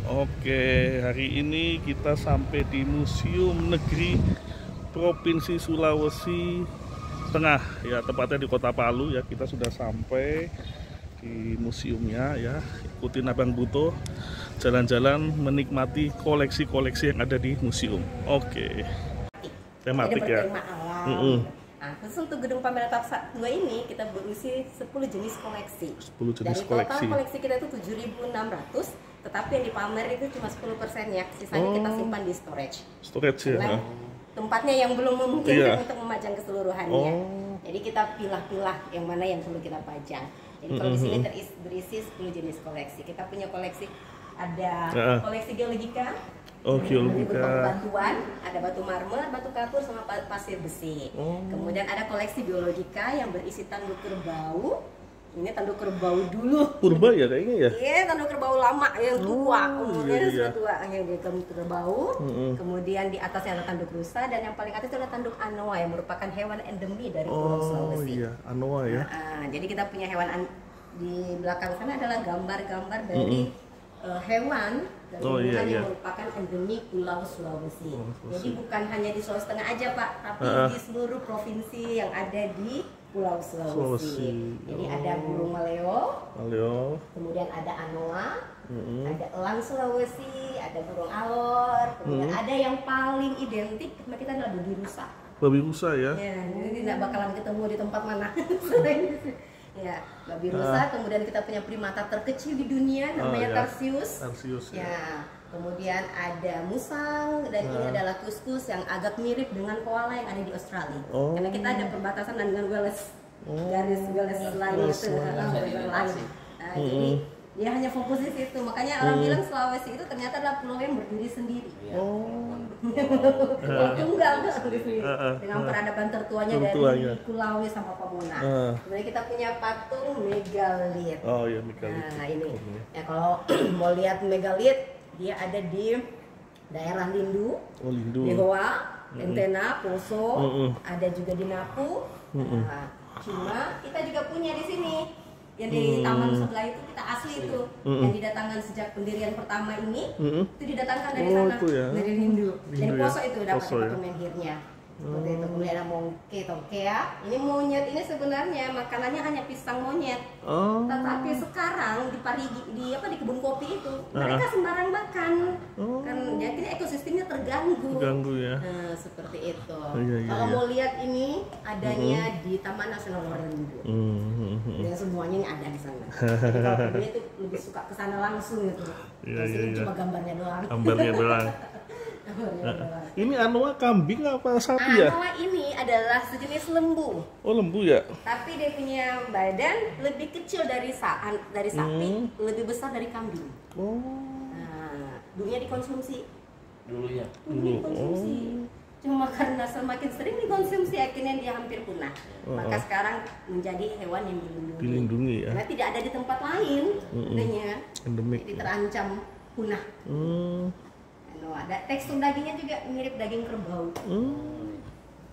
Oke, hari ini kita sampai di Museum Negeri Provinsi Sulawesi Tengah, ya tepatnya di Kota Palu ya. Kita sudah sampai di museumnya ya. Ikutin Abang Buto jalan-jalan menikmati koleksi-koleksi yang ada di museum. Oke. Tematik ya. Nah, khusus untuk gedung pameran tahap 2 ini kita berisi 10 jenis koleksi. 10 jenis dari koleksi. total koleksi kita itu 7.600, tetapi yang dipamer itu cuma 10% ya. Sisanya kita simpan di storage. Storage ya. Tempatnya yang belum memungkinkan Iya. untuk memajang keseluruhannya. Jadi kita pilah-pilah yang mana yang perlu kita pajang. Jadi kalau di sini berisi 10 jenis koleksi. Kita punya koleksi ada koleksi geologika. Geologika. Batuan, ada batu marmer, batu kapur, sama pasir besi. Kemudian ada koleksi biologika yang berisi tanduk kerbau. Ini tanduk kerbau dulu. Purba ya kayaknya ya? Iya, tanduk kerbau lama yang tua, umurnya sudah tua. Yang di tanduk kerbau. Kemudian di atasnya ada tanduk rusa, dan yang paling atas itu ada tanduk anoa yang merupakan hewan endemi dari Pulau Sulawesi. Iya, anoa ya. Jadi kita punya hewan di belakang sana adalah gambar-gambar dari hewan dari yang merupakan endemi Pulau Sulawesi. Jadi bukan hanya di Sulawesi Tengah aja Pak, tapi di seluruh provinsi yang ada di Pulau Sulawesi. Jadi ada burung maleo, kemudian ada anoa, ada elang Sulawesi, ada burung alor, kemudian ada yang paling identik sama kita adalah babi rusa. Babi rusa ya? Ya, ini tidak bakalan ketemu di tempat mana. Ya, babi rusa. Kemudian kita punya primata terkecil di dunia namanya Tarsius. Ya. Kemudian ada musang, dan ini adalah kuskus yang agak mirip dengan koala yang ada di Australia. Karena kita ada perbatasan dengan Wales, garis Wales lain itu. Nah, jadi dia hanya fokus di situ. Makanya orang bilang Sulawesi itu ternyata adalah pulau yang berdiri sendiri. Tunggal di sini. Dengan peradaban tertuanya dari Kulawi sama Pamona. Kemudian kita punya patung megalit. Iya, megalit. Nah, ini. Ya, kalau mau lihat megalit, dia ada di daerah Lindu, di Hoa, Lentena, Poso, ada juga di Napu. Nah, cuma kita juga punya di sini yang di taman sebelah itu, kita asli itu yang didatangkan sejak pendirian pertama ini, itu didatangkan dari sana, dari Lindu, dari Poso itu dapat patung menhirnya. Seperti itu. Kemudian ada mongke tokea. Ini monyet ini sebenarnya makanannya hanya pisang monyet. Tetapi sekarang di Parigi, di kebun kopi itu mereka sembarang makan. Kan jadi ekosistemnya terganggu. Ya. Nah, seperti itu. Kalau mau lihat ini adanya di Taman Nasional Warendu. Dan semuanya ini ada di sana. Jadi kalau dia itu lebih suka ke sana langsung gitu. Sini cuma gambarnya doang. Ini anoa kambing apa sapi ya? Anoa ini adalah sejenis lembu. Lembu ya? Tapi dia punya badan lebih kecil dari sapi, lebih besar dari kambing. Nah, dulunya dikonsumsi. Dulunya dikonsumsi. Cuma karena semakin sering dikonsumsi akhirnya dia hampir punah. Maka sekarang menjadi hewan yang dilindungi ya. Karena tidak ada di tempat lain, endemik. Jadi terancam punah. Ada tekstur dagingnya juga mirip daging kerbau.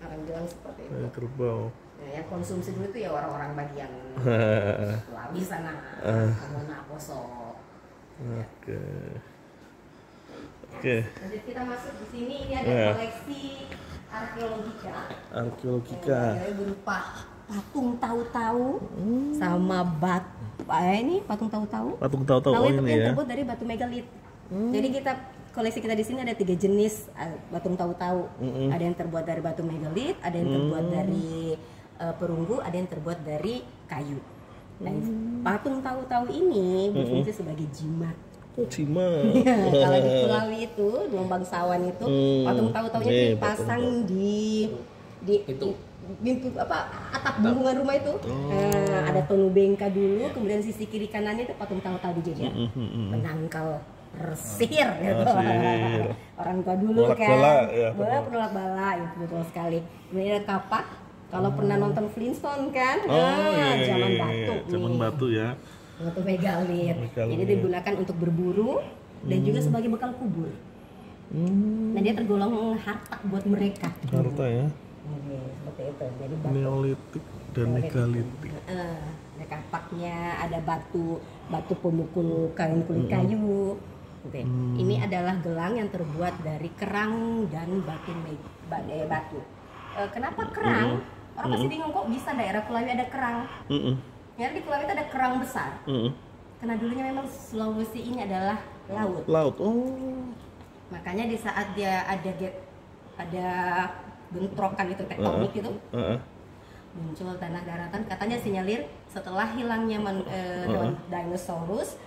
Orang bilang seperti itu. Kerbau. Nah, yang konsumsi dulu itu ya orang-orang bagian Sulawesi sana, Pamona, Poso. Oke. Jadi kita masuk di sini, ini ada koleksi arkeologika. Berupa patung tahu-tahu sama ini patung tahu-tahu. Ini yang terbuat dari batu megalit. Jadi koleksi kita di sini ada 3 jenis patung tahu-tahu. Ada yang terbuat dari batu megalit, ada yang terbuat dari perunggu, ada yang terbuat dari kayu. Dan patung tahu-tahu ini berfungsi sebagai jimat. Jimat. Kalau di Kulawi itu, Lombang Sawan itu, patung tahu-tahunya dipasang di atap bungungan rumah itu. Ada tonu bengka dulu, kemudian sisi kiri kanannya itu patung tahu-tahu dijadikan penangkal resir gitu. Orang tua dulu penolak bala itu betul sekali. Kemudian ada kapak. Kalau pernah nonton Flintstone kan, zaman batu ya. Batu megalit. Jadi digunakan untuk berburu dan juga sebagai bekal kubur. Nah, dia tergolong harta buat mereka. Harta ya. Seperti itu. Jadi Neolitik dan megalitik. Ada kapaknya, ada batu pemukul kain kulit kayu. Ini adalah gelang yang terbuat dari kerang dan batu. Kenapa kerang? Orang pasti bingung kok bisa daerah Kulawi ada kerang. Ya di Kulawi itu ada kerang besar. Karena dulunya memang Sulawesi ini adalah laut. Laut. Makanya di saat dia ada bentrokan itu tektonik itu, muncul tanah daratan. Katanya sinyalir setelah hilangnya dinosaurus,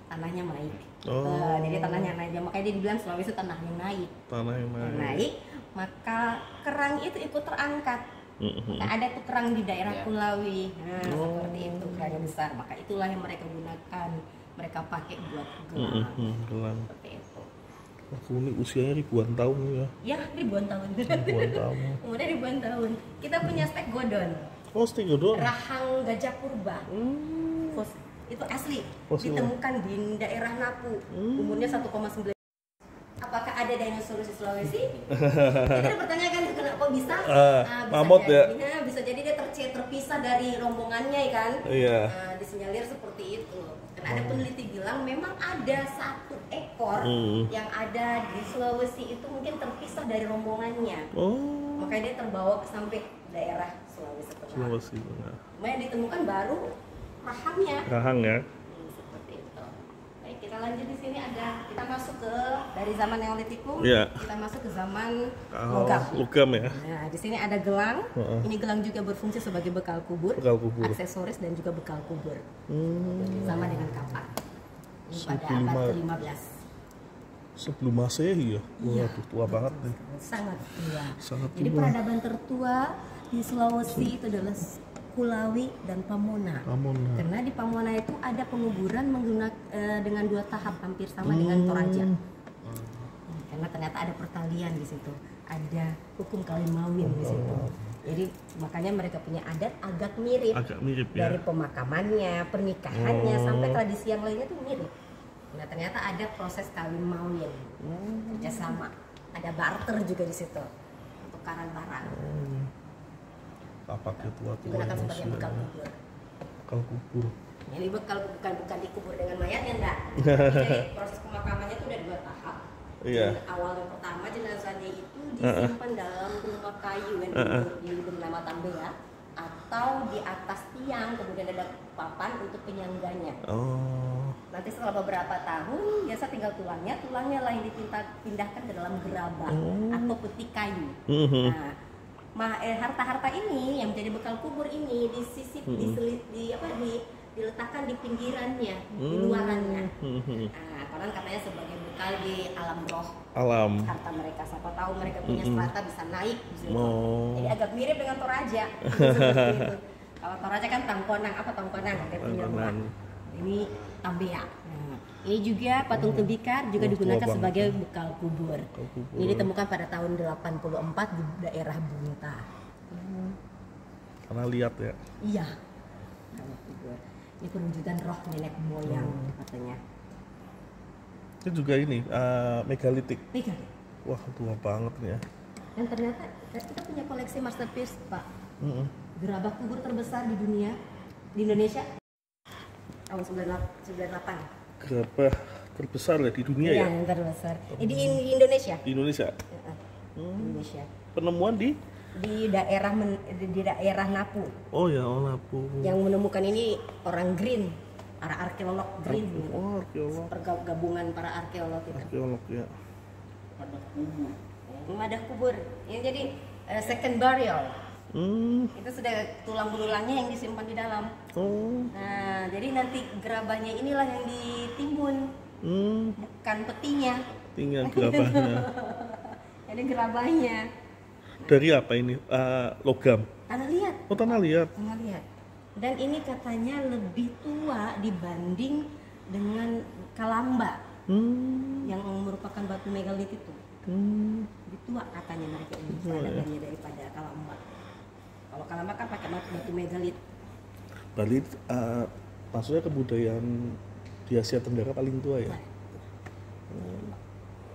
tanahnya naik. Jadi tanahnya naik. Makanya dia dibilang Sulawesi tanahnya naik. Naik, maka kerang itu ikut terangkat. Nah, ada tuh kerang di daerah Kulawi. Nah, seperti itu kerangnya besar. Maka itulah yang mereka gunakan. Mereka pakai buat gelang. Seperti itu. Ini usianya ribuan tahun ya? Ya, ribuan tahun. Udah ribuan tahun. Kita punya stek godon. Oh, stek godon? Rahang gajah purba. Itu asli. Ditemukan di daerah Napu. Umurnya 1,9. Apakah ada dinosaurus di Sulawesi? Kita pertanyakan kenapa bisa? Mamut ya? Bisa jadi dia terpisah dari rombongannya kan? Iya. Disinyalir seperti itu. Dan ada peneliti bilang memang ada satu ekor yang ada di Sulawesi itu mungkin terpisah dari rombongannya. Makanya dia terbawa sampai daerah Sulawesi Tengah. Makanya ditemukan baru rahangnya. Rahang ya. Seperti itu. Baik, kita lanjut di sini kita masuk ke dari zaman Neolitikum, kita masuk ke zaman logam ya. Nah, di sini ada gelang. Ini gelang juga berfungsi sebagai bekal kubur, aksesoris dan juga bekal kubur. Sama dengan kapak. Ini pada abad ke-15. Sebelum Masehi ya? Waduh, tua banget nih. Sangat tua. Jadi peradaban tertua di Sulawesi itu adalah Kulawi dan Pamona. Karena di Pamona itu ada penguburan dengan 2 tahap hampir sama dengan Toraja. Karena ternyata ada pertalian di situ, ada hukum kawin mawin di situ. Jadi makanya mereka punya adat agak mirip dari pemakamannya, pernikahannya sampai tradisi yang lainnya tuh mirip. Nah ternyata ada proses kawin mawin, kerjasama, ada barter juga di situ, tukaran barang. Tapaknya tua-tua. Digunakan sebagai bekal kubur. Bekal kubur. Ini bekal bukan dikubur dengan mayatnya enggak. Jadi proses pemakamannya itu ada 2 tahap. Awal yang pertama jenazahnya itu disimpan dalam rumah kayu yang bernama tambea atau di atas tiang, kemudian ada papan untuk penyangganya. Nanti setelah beberapa tahun biasa tinggal tulangnya lah yang dipindahkan ke dalam gerabah atau peti kayu. Harta-harta ini yang menjadi bekal kubur ini disisip, diletakkan di pinggirannya, di luarannya. Konon katanya sebagai bekal di alam roh. Harta mereka, siapa tahu mereka punya strata bisa naik di situ. Jadi agak mirip dengan Toraja. Kalau Toraja kan tangkonang, apa tangkonang? Ini tambea. Ini juga patung tembikar juga digunakan sebagai bekal kubur. Ini ditemukan pada tahun 84 di daerah Bunta. Karena lihat ya. Iya. Ini perwujudan roh nenek moyang katanya. Itu juga ini megalitik. Wah tua banget nih ya. Dan ternyata kita punya koleksi masterpiece Pak. Gerabah kubur terbesar di dunia, di Indonesia tahun 98. Gerabah terbesar ya di dunia ya? Yang terbesar. Di Indonesia. Di Indonesia. Indonesia. Penemuan di daerah Napu. Napu. Yang menemukan ini orang Green, para arkeolog Green. Arkeolog. Pergabungan para arkeolog itu. Arkeolog ya. Madah kubur. Ini jadi second burial. Itu sudah tulang belulangnya yang disimpan di dalam. Nah, jadi nanti gerabahnya inilah yang ditimbun, bukan petinya. Gerabahnya. Jadi gerabahnya. Dari apa ini? Logam. Tanah liat. Tanah liat. Dan ini katanya lebih tua dibanding dengan Kalamba, yang merupakan batu megalit itu. Lebih tua katanya mereka ini peradabannya daripada Kalamba. Kalau Kalamba kan pakai batu megalit. Berarti maksudnya kebudayaan di Asia Tenggara paling tua ya?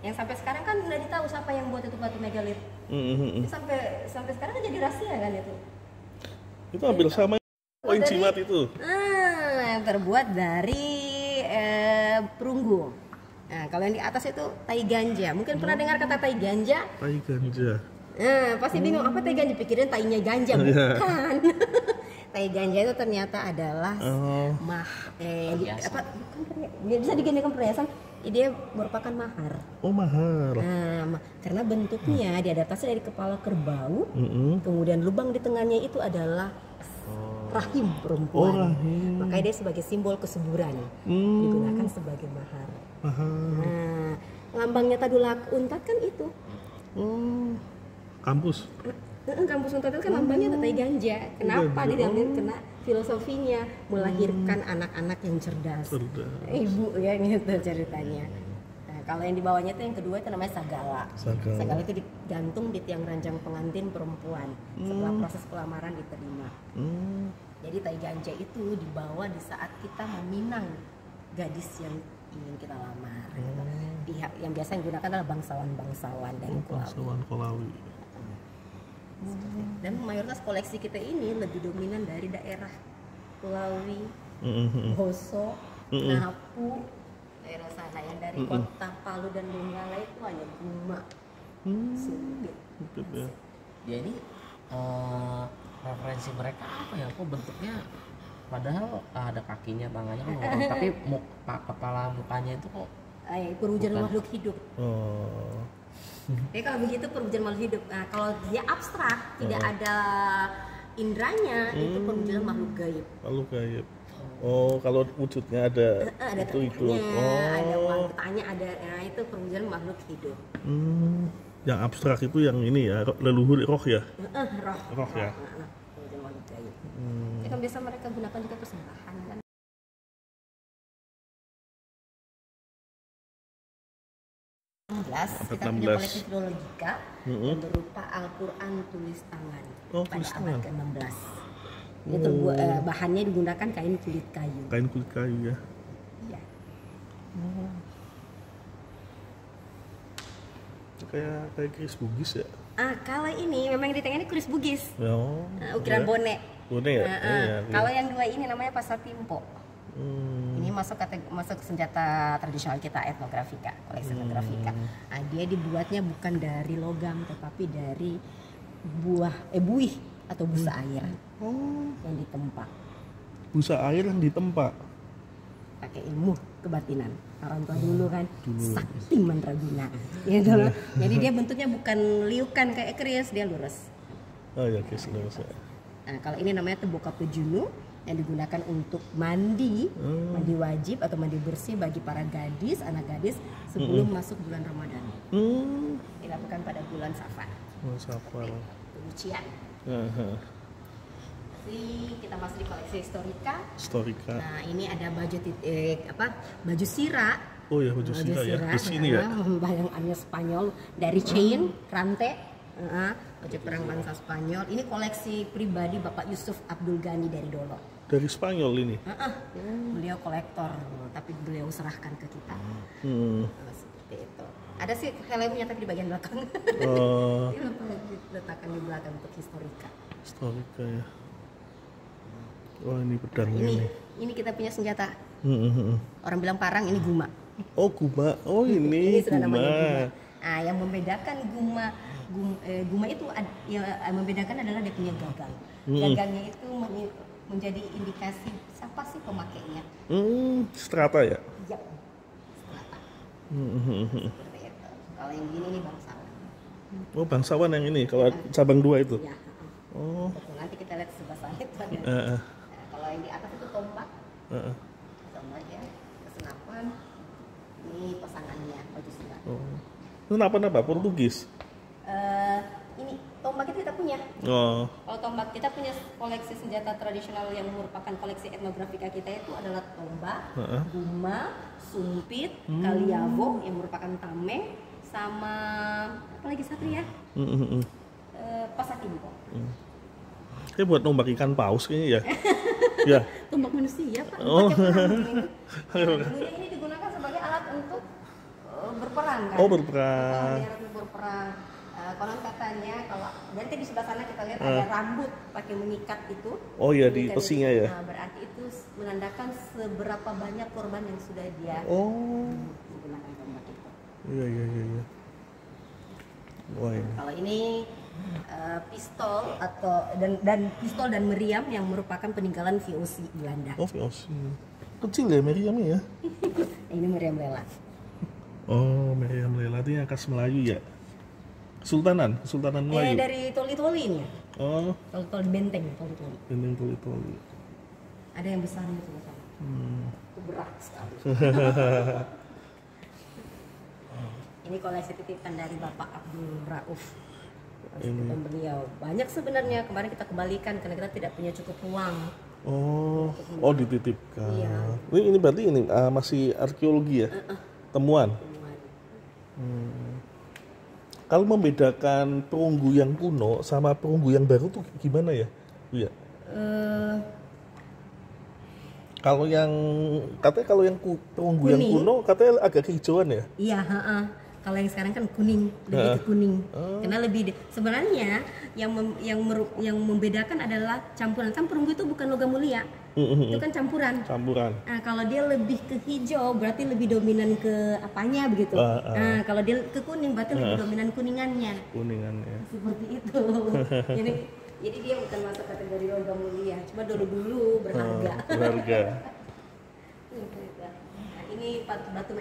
Yang sampai sekarang kan udah ditahu siapa yang buat itu batu megalit. Sampai sekarang kan jadi rahasia kan itu. Itu hampir sama poin jimat itu. Yang terbuat dari perunggu. Nah, kalau yang di atas itu tai ganja. Mungkin pernah dengar kata tai ganja? Tai ganja. Nah, pasti bingung apa tai ganja, pikirin tainya ganja, bukan. Tai ganja itu ternyata adalah bisa digandakan perhiasan. Dia merupakan mahar. Oh, mahar. Nah, karena bentuknya diadaptasi dari kepala kerbau, kemudian lubang di tengahnya itu adalah rahim perempuan. Oh, rahim. Makanya dia sebagai simbol kesuburan, digunakan sebagai mahar. Nah, lambangnya Tadulak Untat kan itu. Kampus. Kampus Untat itu kan lambangnya tai ganja. Kenapa diambil? Kena filosofinya melahirkan anak-anak yang cerdas. Ibu ya gitu ceritanya. Nah, kalau yang di bawahnya itu yang kedua itu namanya sagala. Sagala itu digantung di tiang ranjang pengantin perempuan setelah proses pelamaran diterima. Jadi tai ganja itu dibawa di saat kita meminang gadis yang ingin kita lamar. Pihak yang biasa digunakan adalah bangsawan-bangsawan dan Kolawi. Dan mayoritas koleksi kita ini lebih dominan dari daerah Kulawi, Hoso, Napu, daerah sana. Yang dari kota Palu dan Donggala itu hanya Guma, Sumpit. Ya. Jadi referensi mereka apa ya? Kok bentuknya padahal ada kakinya, tangannya kan orang, tapi kepala mukanya itu kok perwujudan makhluk hidup. Jadi kalau begitu perwujudan makhluk hidup. Nah, kalau dia abstrak, tidak ada indranya, itu perwujudan makhluk gaib. Makhluk gaib. Oh, kalau wujudnya ada itu. Ada wanitanya, ada. Nah, itu perwujudan makhluk hidup. Yang abstrak itu yang ini ya, leluhur roh ya. Roh ya. Perwujudan makhluk gaib. Itu kan biasa mereka gunakan juga persembahan kan. Kita punya koleksi filologika yang berupa Al-Quran tulis tangan pada abad ke-16. Ini bahannya digunakan kain kulit kayu. Kain kulit kayu ya. Iya. Kayak keris Bugis ya. Kalau ini memang di tengah ini keris Bugis. Ukiran ya. Bone. Bone ya. Kalau yang dua ini namanya Pasar Timpo. Ini masuk senjata tradisional kita, etnografika, koleksi etnografika. Nah, dia dibuatnya bukan dari logam tetapi dari buih atau busa air yang ditempa. Busa air yang ditempa. Pakai ilmu kebatinan orang tua dulu kan, sakti mandraguna. Gitu. Jadi dia bentuknya bukan liukan kayak keris, dia lurus. Oh ya, keris lurus ya. Nah, kalau ini namanya Teboka Pejunu, yang digunakan untuk mandi wajib atau mandi bersih bagi para gadis, anak gadis sebelum masuk bulan Ramadan. Dilakukan pada bulan Safar. Safar. Penyucian. Kita masuk di koleksi historika. Nah, ini ada baju sira. Oh ya, baju sira ya. Besi ini ya. Bayangannya Spanyol dari chain, rantai. Baju perang bangsa Spanyol. Ini koleksi pribadi Bapak Yusuf Abdul Ghani dari Dolo. Dari Spanyol ini? Beliau kolektor, tapi beliau serahkan ke kita. Seperti itu. Ada sih helmnya tapi di bagian belakang. Diletakkan di belakang untuk historika. Historika ya. Wah, ini pedangnya nih. Ini kita punya senjata. Orang bilang parang, ini guma. Oh, guma. Oh, ini sudah guma. Namanya guma. Nah, yang membedakan guma itu yang membedakan adalah dia punya gagang. Gagangnya itu menjadi indikasi siapa sih pemakainya. Strata ya? Iya, strata. Seperti itu. Kalau yang gini nih bangsawan. Oh, bangsawan yang ini, kalau cabang 2 itu? Iya. Betul, nanti kita lihat sebelah sana itu ada. Nah, kalau yang di atas itu tombak. Tombak ya, kesenapan. Ini pasangannya, baju silat. Senapan apa? Portugis? Ini tombak itu kita punya. Kalau tombak kita punya koleksi senjata tradisional yang merupakan koleksi etnografika kita itu adalah tombak, guma, sumpit, kaliabo yang merupakan tameng, sama apa lagi satria? Pasar Timpo. Kayak buat nombak ikan paus kayaknya ya. Ya. Tombak manusia Pak. Dulunya ini digunakan sebagai alat untuk berperang kan. Berperang. Berperang. Konon katanya kalau nanti di sebelah sana kita lihat ada rambut pakai mengikat itu. Oh iya, di pesingnya ya. Nah, berarti itu menandakan seberapa banyak korban yang sudah dia menggunakan tombak. pistol pistol dan meriam yang merupakan peninggalan VOC Belanda. Oh, VOC. Kecil ya meriamnya ya? Ini meriam lela. Oh, meriam lela itu yang khas Melayu ya? Kesultanan Melayu? Dari toli-toli ini ya. Oh. Toli-toli benteng, toli-toli. Benteng toli-toli. Ada yang besar gitu kan. Itu berat sekali. Ini koleksi titipan dari Bapak Abdul Rauf. Titipan beliau. Banyak sebenarnya, kemarin kita kembalikan karena kita tidak punya cukup uang. Oh dititipkan. Iya. Ini berarti ini masih arkeologi ya? Temuan. Kalau membedakan perunggu yang kuno sama perunggu yang baru tuh gimana ya? Iya. Kalau yang perunggu yang kuno katanya agak kehijauan ya? Iya, kalau yang sekarang kan kuning, lebih ke kuning. Karena sebenarnya yang membedakan adalah campuran. Kan perunggu itu bukan logam mulia. Itu kan campuran. Nah, kalau dia lebih ke hijau berarti lebih dominan ke apanya begitu. Nah, kalau dia ke kuning berarti lebih dominan kuningannya. Seperti itu. Jadi dia bukan masuk kategori logam mulia, cuma dulu berharga. Ini batu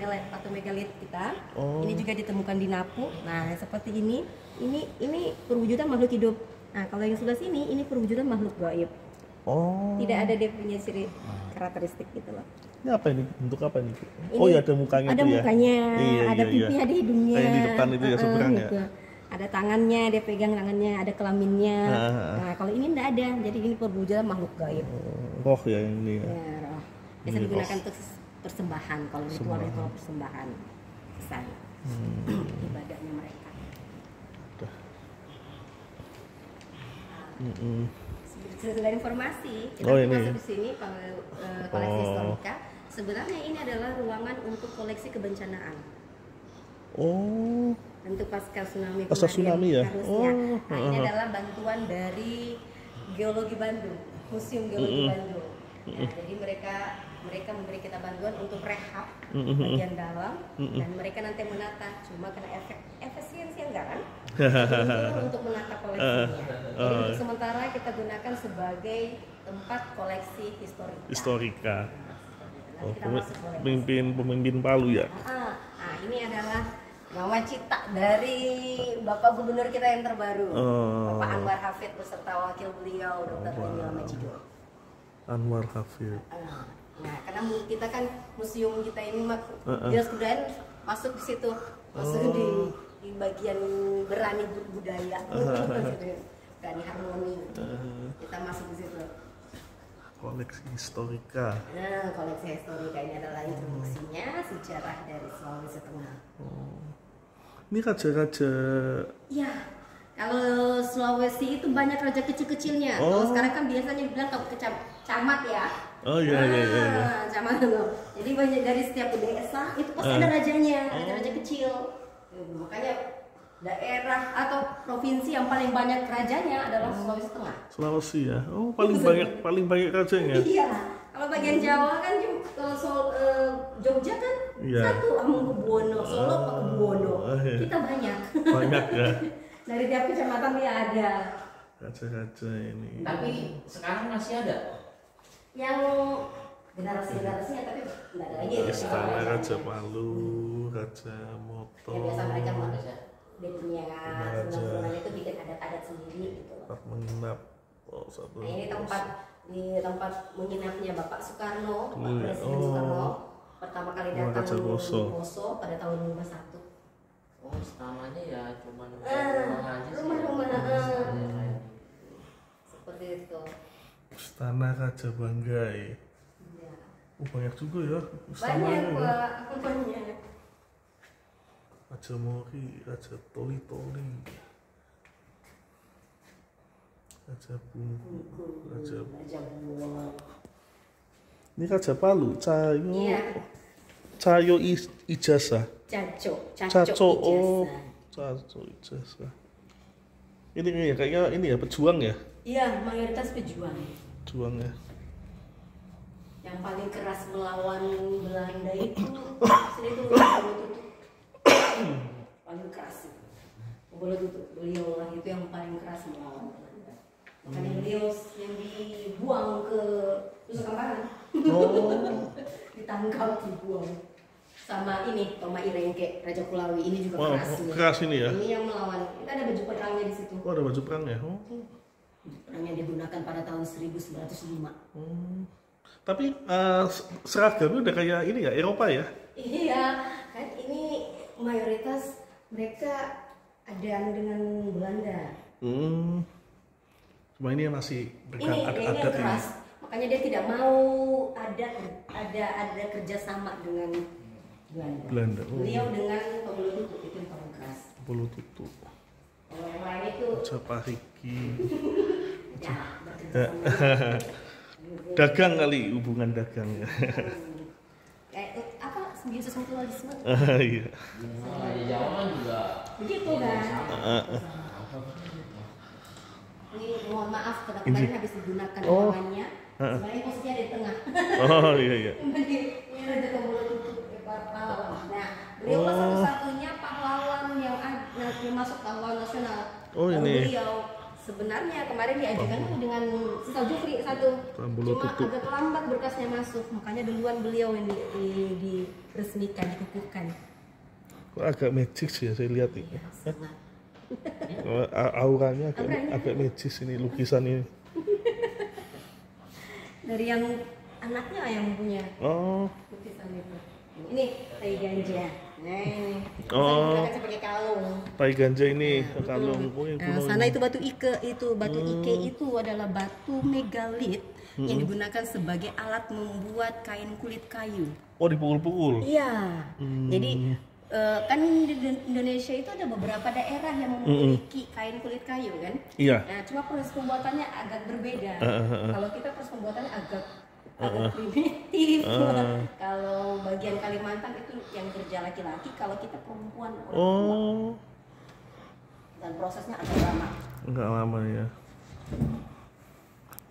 megalit kita. Ini juga ditemukan di Napu. Nah, seperti ini perwujudan makhluk hidup. Nah, kalau yang sebelah sini ini perwujudan makhluk gaib. Tidak ada dia punya ciri karakteristik gitu loh. Ini apa ini? Bentuk apa ini? Ya ada mukanya ada tuh ya. Mukanya, ada pipi, ada hidungnya. Yang di depan itu ya seberang ya. Gitu. Ada tangannya, dia pegang tangannya, ada kelaminnya. Nah, kalau ini enggak ada. Jadi ini perwujudan makhluk gaib. Roh ya ini ya. Ya, roh. Biasa digunakan untuk persembahan, kalau ritual persembahan kesan ibadahnya mereka. Sekedar informasi, kita masuk di sini koleksi historika. Sebenarnya ini adalah ruangan untuk koleksi kebencanaan. Untuk pasca tsunami ya. Nah, ini adalah bantuan dari Geologi Bandung, Museum Geologi Bandung. Nah, jadi mereka memberi kita bantuan untuk rehab bagian dalam dan mereka nanti menata, cuma kena efisiensi anggaran untuk menata koleksinya. Jadi untuk sementara kita gunakan sebagai tempat koleksi historika. Pemimpin Palu ya. Nah, ini adalah nawacita dari Bapak Gubernur kita yang terbaru, Bapak Anwar Hafid beserta wakil beliau Dr. Emil Majido. Anwar Hafid. Nah, karena kita kan museum kita ini dinas kebudayaan masuk di situ, masuk di bagian berani budaya, berani harmoni, kita masuk di situ. Koleksi historika. Nah, koleksi historika ini adalah introduksinya sejarah dari Sulawesi Tengah. Ini raja-raja. Iya. Kalau Sulawesi itu banyak raja kecil-kecilnya. Kalau sekarang kan biasanya bilang kalau ke camat ya. Iya. Camat loh. Jadi banyak dari setiap desa itu pasti ada rajanya, raja kecil. Makanya daerah atau provinsi yang paling banyak rajanya adalah Sulawesi Tengah. Sulawesi ya. Paling banyak rajanya. Iya. Kalau bagian Jawa kan Jogja kan satu Hamengkubuwono, Solo Pakubuwono. Kita banyak. Banyak ya. Dari tiap kecamatan dia ada. Raja-raja ini. Tapi sekarang masih ada. Yang generasi-generasinya tapi nggak ada lagi. Istana Raja Palu, Raja Moto. Ya biasa mereka dia punya senang-senang itu bikin adat-adat sendiri gitu. Tempat menginap. Satu. Nah, ini tempat menginapnya Bapak Soekarno, Presiden Soekarno pertama kali datang di Poso pada tahun 51. Setamanya ya cuma rumah-rumah seperti itu. Istana Raja Banggai. Ya. Banyak juga ya. Banyak banyak. Raja Mori, Raja Toli-Toli, Raja Bungku, Raja Buwong. Ini Raja Palu, Cayo Ijazah. Caco Ijazah. Ini kayaknya ini ya pejuang ya? Iya, mayoritas pejuang. Pejuang ya. Yang paling keras melawan Belanda itu paling keras. Boleh tutup beliau lah itu yang paling keras melawan. Makanya beliau yang dibuang ke Nusa Kambangan. Ditangkap, dibuang. Sama ini Toma Irengke, Raja Kulawi, ini juga keras. Keras ini ya? Ini yang melawan. Ini ada baju perangnya di situ. Ada baju perangnya. Perangnya digunakan pada tahun 1905. Tapi seragamnya udah kayak ini ya, Eropa ya? Iya, kan ini mayoritas mereka ada dengan Belanda. Cuma ini masih adat keras. Makanya dia tidak mau ada kerjasama dengan Belanda. Beliau dengan Pembuluh Tutut itu yang paling keras. Pembuluh Tutut. Kalau yang lain itu Capariki. Ya, dagang kali, hubungan dagang. Apa simbiosis mutualisme? Iya. Jawa juga Begitu kan? Ini mohon maaf karena kemarin habis digunakan tangannya. Sebenarnya posisinya di tengah. Oh iya. Ini Raja Pembuluh Tutut pahlawan. Nah, beliau satu-satunya pahlawan yang masuk pahlawan nasional. Ini. Beliau sebenarnya kemarin diajukan dengan Sisal Jufri satu. Cuma agak lambat berkasnya masuk, makanya duluan beliau yang diresmikan, dikukuhkan. Kok agak magic sih ya saya lihat ini. Auranya agak magic ini, lukisan ini. Dari yang anaknya yang punya lukisan itu. Ini tai ganja. Nah ini. Sebagai kalung. Tai ganja ini kalung. Sana itu batu ike itu adalah batu megalit yang digunakan sebagai alat membuat kain kulit kayu. Oh, dipukul-pukul. Iya. Jadi kan di Indonesia itu ada beberapa daerah yang memiliki kain kulit kayu kan? Iya. Nah, cuma proses pembuatannya agak berbeda. Kalau kita proses pembuatannya agak primitif. Kalau bagian Kalimantan itu yang kerja laki-laki, kalau kita perempuan orang tua. Dan prosesnya agak lama. Enggak lama ya.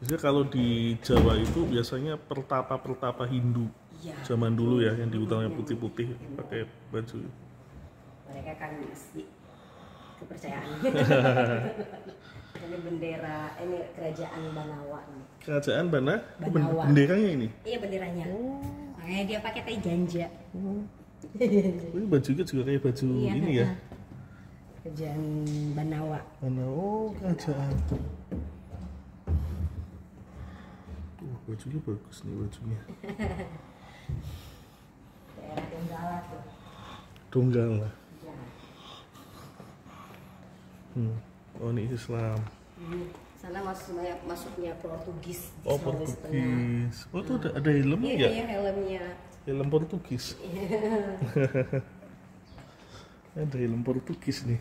Biasanya kalau di Jawa itu biasanya pertapa Hindu. Ya. Zaman dulu ya, yang di utamanya putih-putih pakai baju. Mereka kan masih kepercayaan. Ini bendera, ini kerajaan Banawa. Kerajaan Banawa. Benderanya ini? Iya, benderanya. Makanya dia pakai tai ganja. Ini bajunya juga kayak baju ini ya? Kerajaan Banawa. Kerajaan. Bajunya bagus nih bajunya. Daerah Donggala tuh. Donggala. Ya. Ini Islam. Sana masuknya Portugis. Portugis. Itu ada helmnya ya? Iya, helmnya. Helm Portugis. Ada helm Portugis nih.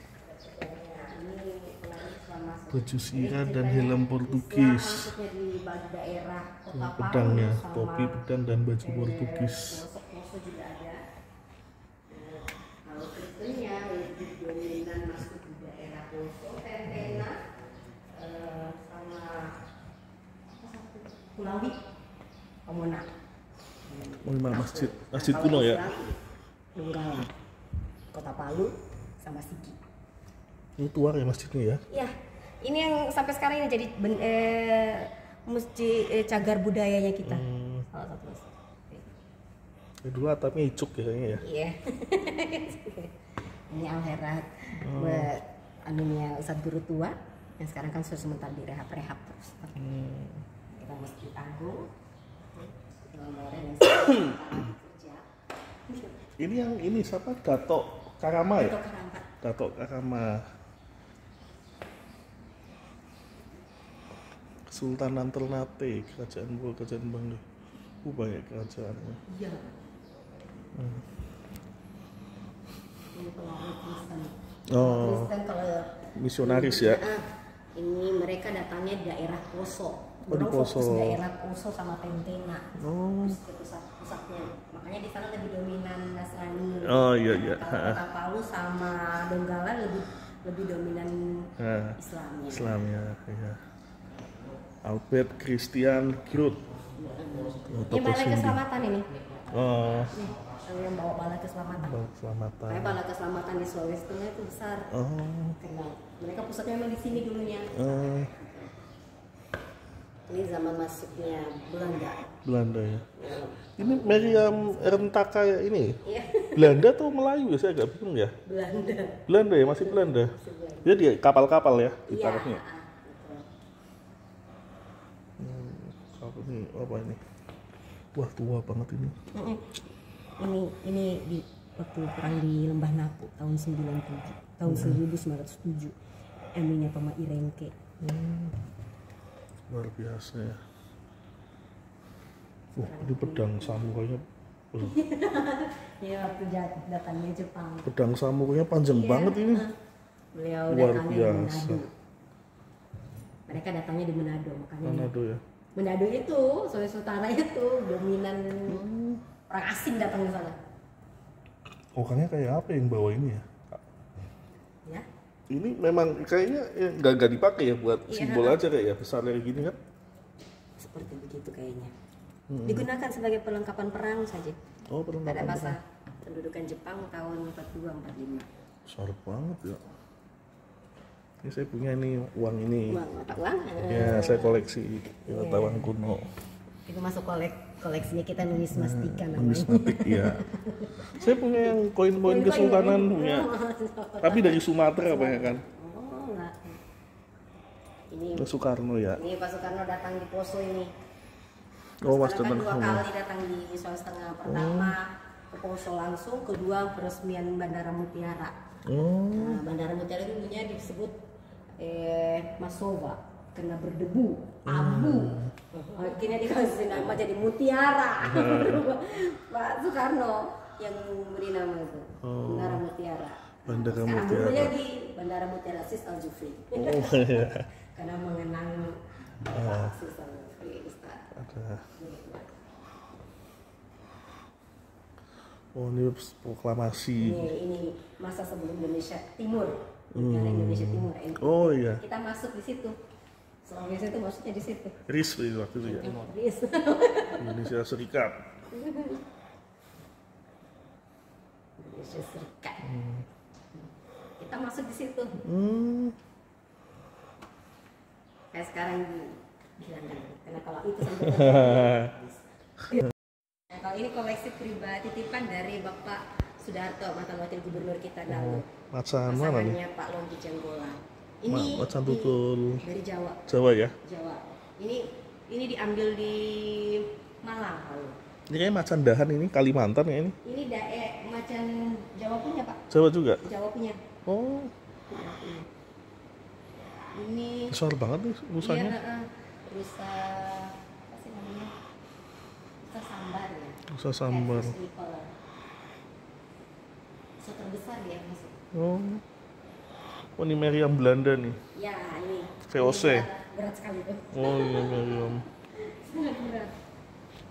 Baju sirah dan helm Portugis. Pedangnya, topi, pedang dan baju Portugis. Juga ada. Kalau Kristennya lebih dominan masuk di daerah Poso, Tentena, sama Kulawi, Komona. Masjid kuno ya? Donggala, Kota Palu, sama Sigi. Ini tua ya masjidnya ya? Iya, ini yang sampai sekarang ini jadi masjid cagar budayanya kita. Salah satu masjid. Dulu atapnya icuk ya kayaknya ya? Iya. Ini Al-Herat buat anunya Ustadz Guru Tua yang sekarang kan sudah sementara direhab terus. Kita Masjid Agung. Ini yang ini siapa? Dato Karama ya? Dato Karama. Kesultanan Ternate, kerajaan Bangli. Banyak kerajaannya. Iya. Kristen kalau misionaris ya. Ini mereka datangnya daerah Poso. Di Poso. Daerah Poso sama Tentena. Pusatnya. Makanya di sana lebih dominan Nasrani. Iya. Kota Palu sama Donggala lebih dominan Islamnya. Islamnya, ya. Albert Christian Groot. Ini balai keselamatan ini. Yang bawa balai keselamatan. Kayak balai keselamatan di Sulawesi Tengah itu besar. Karena mereka pusatnya memang di sini dulunya. Ini zaman masuknya Belanda. Belanda ya. Ini meriam rentaka ini. Iya. Belanda atau Melayu ya, saya agak bingung ya. Belanda. Belanda ya, masih Belanda. Jadi kapal-kapal ya ditaruhnya. Kapal ini apa ini? Wah, tua banget ini. Ini di waktu perang di Lembah Napu tahun 97, tahun 1907. Eminya Pama Irengke. Luar biasa ya. Ini pedang samurainya. Ya waktu datangnya Jepang. Pedang samurainya panjang banget ini. Beliau Luar datangnya di biasa. Manado. Mereka datangnya di Manado, makanya. Manado ya. Manado itu, Sulawesi Utara itu dominan orang asing datang ke sana. Orangnya kayak apa yang bawa ini ya? Ya. Ini memang kayaknya nggak dipakai ya buat simbol aja kayak ya, besar kayak gini kan? Seperti begitu kayaknya. Digunakan sebagai perlengkapan perang saja. Oh, perlengkapan Pada masa perang. pendudukan Jepang tahun 42-45. Besar banget ya. Ini saya punya ini uang ini. Mata uang. Ya, saya koleksi mata uang kuno. Itu masuk koleksinya kita numismatika namanya. Numismatik ya. Saya punya yang koin-koin kesultanan punya. Tapi dari Sumatera banyak kan. Oh, enggak. Ini Soekarno ya. Ini Pak Soekarno datang di Poso ini. Oh, Mas Kan datang dua ke kali datang di Sulawesi Tengah. Pertama ke Poso langsung, kedua peresmian Bandara Mutiara. Nah, Bandara Mutiara itu dulunya disebut Masova karena berdebu, abu. Akhirnya dikasih nama jadi Mutiara. Pak Soekarno yang beri nama itu Bandara Mutiara. Bandara Sekarang Mutiara. dulunya di Bandara Mutiara Sis Al Jufri. Karena mengenang Pak Sis Al Jufri Ustaz. Ada. Oh, ini proklamasi. Ini masa sebelum Indonesia Timur. Negara Indonesia Timur. Oh iya. Kita masuk di situ. Sulawesi itu maksudnya di situ. RIS waktu itu ya. RIS. Indonesia Serikat. Indonesia Serikat. Kita masuk di situ. Kayak sekarang bilang karena kalau itu sampai nah, kalau ini koleksi pribadi titipan dari Bapak Sudarto, mantan wakil gubernur kita dahulu. Macan mana nih? Pasangannya Pak Longki Janggola. Ini Macan tutul. dari Jawa. Jawa ya? Jawa. Ini diambil di Malang kalau. Ini kayak macan dahan ini Kalimantan ya ini? Ini macan Jawa punya Pak. Jawa juga? Jawa punya. Oh. Ini besar banget nih rusanya. Iya, rusa apa sih namanya? Rusa sambar ya. Rusa sambar. Rusa terbesar ya masuk. Oh, ini meriam Belanda nih. Ya, ini. VOC. Ini berat sekali tuh. Oh, ini meriam. Sangat berat.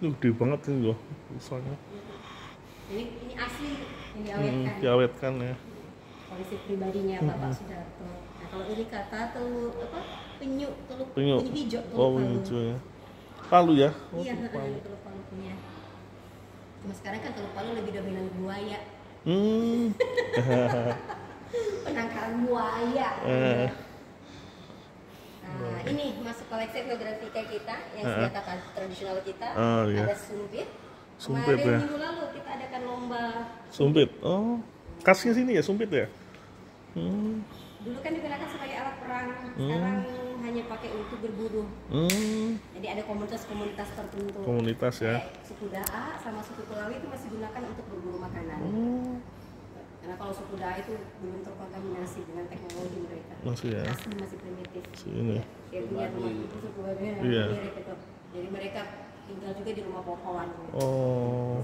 Ini gede banget ini loh rusanya. Ini asli, ini diawetkan. Diawetkan ya. Koleksi pribadinya Bapak Sudarto. Nah, kalau ini kata tuh apa? Penyu hijau. Oh, penyu hijau ya. Palu ya? Oh, iya, teluk palu punya. Cuma sekarang kan teluk palu lebih dominan buaya. Penangkaran buaya. Nah, ini masuk koleksi etnografika kita yang senjata tradisional kita. Iya. Ada sumpit. Sumpit Kemarin ya. minggu lalu kita adakan lomba. Sumpit. Oh, khasnya sini ya sumpit ya? Dulu kan digunakan sebagai alat perang, sekarang hanya pakai untuk berburu. Jadi ada komunitas-komunitas tertentu. Komunitas ya. Kayak suku Daa sama suku Kulawi itu masih gunakan untuk berburu makanan. Karena kalau suku Daa itu belum terkontaminasi dengan teknologi mereka. Masih ya. Masih primitif. Sini. Dia punya rumah itu suku Baduy Iya. mirip itu. Jadi mereka tinggal juga di rumah pohon. Oh.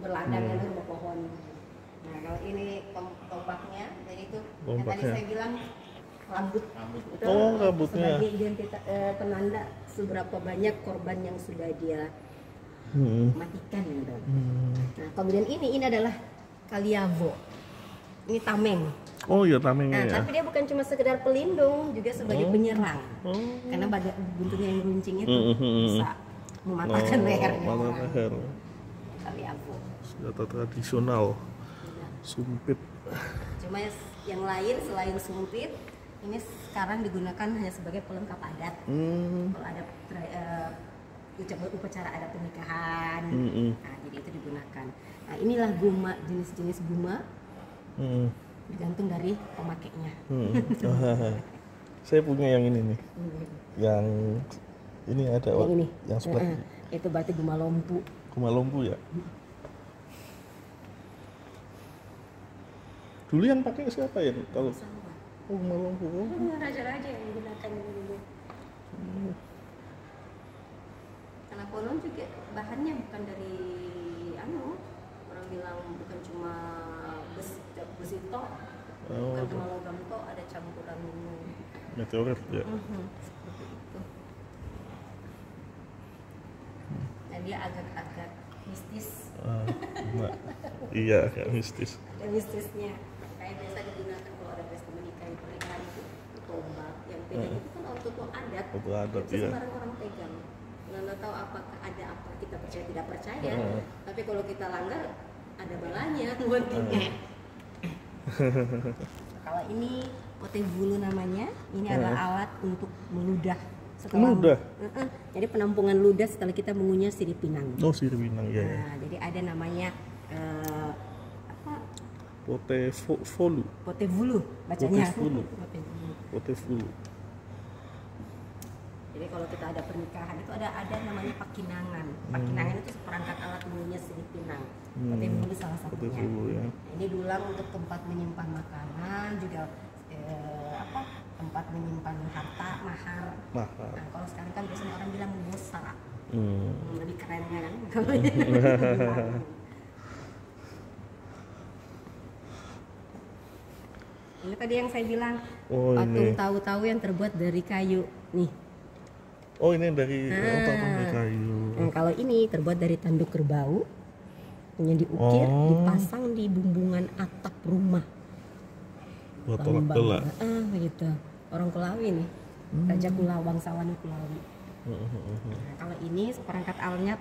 Berlandangan rumah pohon. Nah, kalau ini tombaknya, jadi itu yang tadi Tombaknya. saya bilang rambut. Itu Oh, rambutnya. sebagai identitas penanda seberapa banyak korban yang sudah dia matikan gitu. Nah, kemudian ini adalah Kaliavo. Ini tameng. Oh iya tamengnya Nah, ya. tapi dia bukan cuma sekedar pelindung, juga sebagai penyerang. Karena bentuknya yang runcing itu bisa mematahkan lehernya. Mematahkan leher. Kaliavo. Senjata tradisional. Sumpit. Cuma yang lain selain sumpit, Ini sekarang digunakan hanya sebagai pelengkap adat. Kalau ada upacara ada pernikahan, nah, jadi itu digunakan. Nah, inilah guma, jenis-jenis guma, tergantung dari pemakainya. Saya punya yang ini nih, yang ini ada yang ini, yang seperti itu berarti guma lompu. Guma lompu ya. Dulu yang pakai siapa ya kalau? Guma lompu. Raja-raja yang menggunakan dulu. Karena konon juga bahannya bukan dari orang bilang bukan cuma besi tok, bukan cuma logam tok, ada campuran meteorit ya. Seperti itu. Nah, dia agak-agak mistis. Iya, agak mistis. Ada mistisnya. Kayak biasa digunakan kalau ada pesta pernikahan itu tombak. Yang pegang itu kan untuk adat. Untuk adat, itu iya. sembarang orang pegang. Nggak tahu apakah ada apa kita percaya tidak percaya. Tapi kalau kita langgar ada balanya buat kita. Kalau ini potebulu namanya. Ini adalah alat untuk meludah. Meludah? Jadi penampungan ludah setelah kita mengunyah sirip pinang. Oh, sirip pinang ya. Nah, jadi ada namanya potebulu bacanya. Potebulu. Jadi kalau kita ada pernikahan itu ada namanya pakinangan. Pakinangan itu seperangkat alat mengunyah sirip pinang. Potebulu salah satunya. Ya. Ini dulang untuk tempat menyimpan makanan, juga tempat menyimpan harta, mahar. Nah, kalau sekarang kan biasanya orang bilang bosara. Lebih kerennya kan. Ini tadi yang saya bilang patung tahu-tahu yang terbuat dari kayu nih. Oh, ini dari patung dari kayu. Nah, kalau ini terbuat dari tanduk kerbau yang diukir, dipasang di bumbungan atap rumah. Buat tolak bala. Begitu. Orang Kulawi nih. Raja Kulawi, bangsawan Kulawi. Nah, kalau ini seperangkat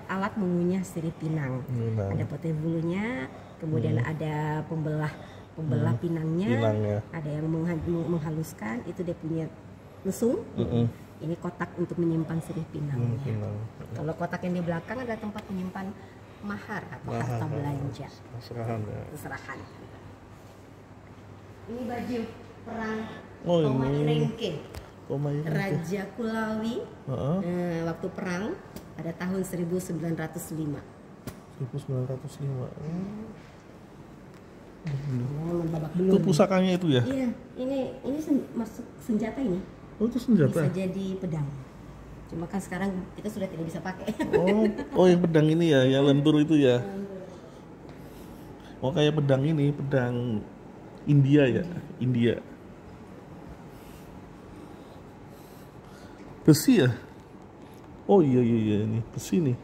alat mengunyah sirip pinang. Ada potebulunya, kemudian ada pembelah pinangnya. Ada yang menghaluskan, itu dia punya lesung. Ini kotak untuk menyimpan sirip pinangnya. Kalau kotak yang di belakang adalah tempat menyimpan mahar atau harta belanja. Serahan. Ini baju perang Tomairengke. Raja Kulawi waktu perang pada tahun 1905. Itu pusakanya itu ya? Iya, ini masuk senjata ini. Oh, itu senjata. Bisa jadi pedang. Cuma kan sekarang kita sudah tidak bisa pakai. Oh, yang pedang ini ya, yang lentur itu ya. Oh, kayak pedang ini, pedang India ya, India. Besi ya? Oh iya ini besi nih.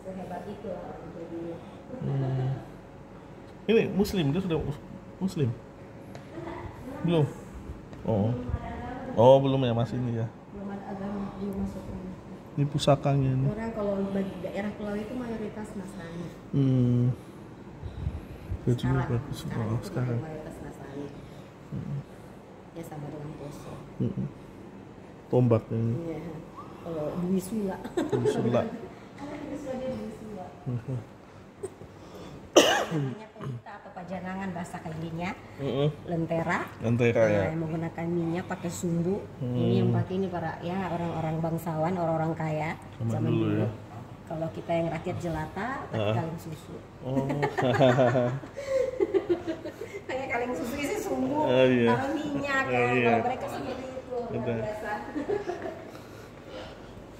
Sehebat itu lah jadi. Ini Muslim, dia sudah Muslim? Belum? Oh belum ya, masih ini ya. Belum ada agama belum masuk ini. Ini pusakanya nih. Orang kalau bagi daerah Kulawi itu mayoritas Nasrani. Sekarang mayoritas Nasrani. Ya sama dengan poso. Tombak ini. Iya. Kalau Bumi Sula. Bumi Sula. Namanya pelita atau pajanangan bahasa kailinya. Lentera ya. Yang menggunakan minyak pakai sumbu. Ini yang pakai ini para ya orang-orang bangsawan, orang-orang kaya zaman dulu. Ya. Kalau kita yang rakyat jelata pakai kaleng susu. Kayak kaleng susu isi sumbu, taruh minyak kan. Kalau mereka seperti itu luar biasa.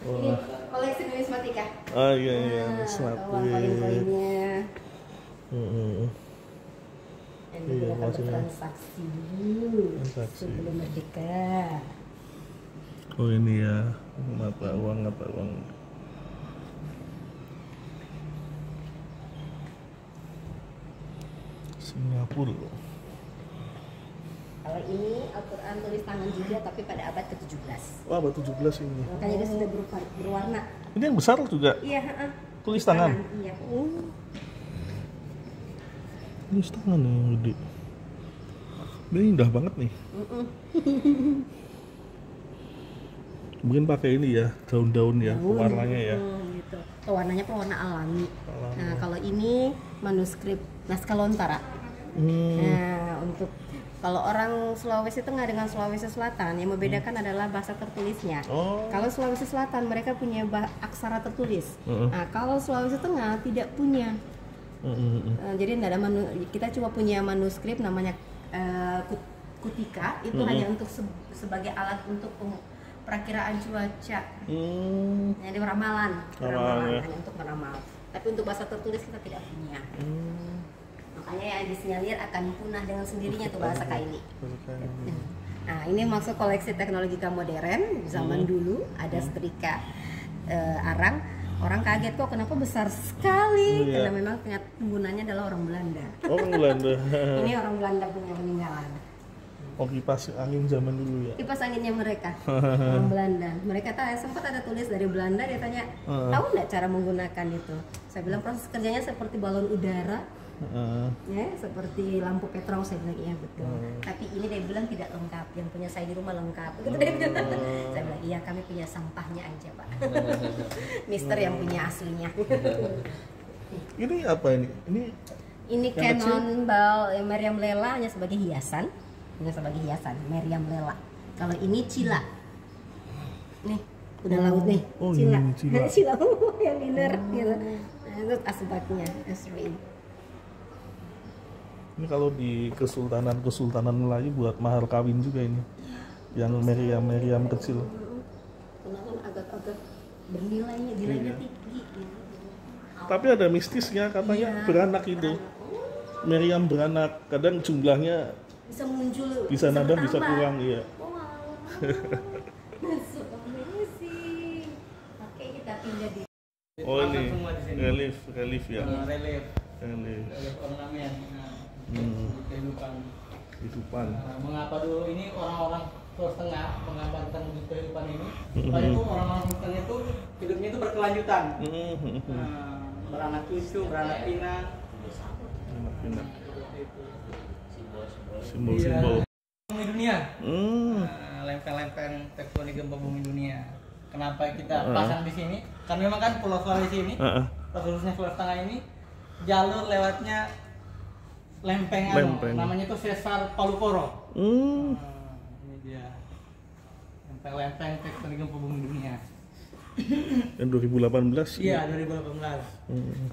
Ini koleksi numismatika. Iya, numismatika. Koin-koinnya. Yang digunakan bertransaksi dulu sebelum merdeka. Oh ini ya, mata uang. Singapura. Kalau ini Al-Quran tulis tangan juga tapi pada abad ke-17. Wah, abad 17 ini. Makanya dia sudah berwarna. Ini yang besar juga? Iya, tulis tangan? Iya. Ini setengah nih yang gede. Ini indah banget nih. Mungkin pakai ini ya, daun-daun ya, warnanya ya. Gitu. Warnanya pewarna alami. Nah, kalau ini manuskrip naskah Lontara. Nah, untuk kalau orang Sulawesi Tengah dengan Sulawesi Selatan yang membedakan adalah bahasa tertulisnya. Kalau Sulawesi Selatan mereka punya aksara tertulis. Nah, kalau Sulawesi Tengah tidak punya. Jadi tidak ada kita cuma punya manuskrip namanya kutika, itu hanya untuk sebagai alat untuk perakiraan cuaca. Jadi ramalan hanya untuk meramal. Tapi untuk bahasa tertulis kita tidak punya. Makanya yang disinyalir akan punah dengan sendirinya tuh bahasa Kaili. Nah, ini maksud koleksi teknologi modern zaman dulu, ada setrika arang. Orang kaget kok kenapa besar sekali, karena memang ternyata penggunanya adalah orang Belanda. Orang Belanda. Ini orang Belanda punya peninggalan. Oh, kipas angin zaman dulu ya? Kipas anginnya mereka, orang Belanda. Mereka sempat ada tulis dari Belanda, dia tanya, tahu nggak cara menggunakan itu? Saya bilang proses kerjanya seperti balon udara, ya, seperti lampu petrol. Saya bilang iya betul. Tapi ini dia bilang tidak lengkap, yang punya saya di rumah lengkap. Gitu dia bilang. Saya bilang iya, kami punya sampahnya aja pak. Mister yang punya aslinya. Ini apa ini? Ini Canon bal Meriam Lela hanya sebagai hiasan. Meriam Lela. Kalau ini Cila. Nih, udah laut nih. Cila. Cila yang dinner gitu. Nah, itu asbaknya, asri. Ini kalau di kesultanan Melayu buat mahar kawin juga ini. Yang meriam kecil. Karena kan agak-agak bernilainya tinggi. Tapi ada mistisnya katanya beranak itu. Meriam beranak, kadang jumlahnya bisa muncul, bisa nambah, bisa kurang ya. Masuk sih. Oke, kita pindah di. Oh ini relief ya. Relief ornamen. Kehidupan. Mengapa dulu ini orang-orang Sulawesi Tengah menggambarkan kehidupan ini? Supaya itu orang-orang Sulawesi Tengah itu hidupnya itu berkelanjutan. Beranak cucu, beranak pinak. Simbol-simbol bumi dunia. Lempeng-lempeng tektonik gempa bumi dunia. Kenapa kita pasang di sini? Karena memang kan Pulau Sulawesi ini, khususnya Sulawesi Tengah ini, jalur lewatnya lempeng. Namanya itu Sesar Palu Koro. Ini dia lempeng-lempeng tektonik gempa bumi dunia. Yang 2018? Iya, 2018.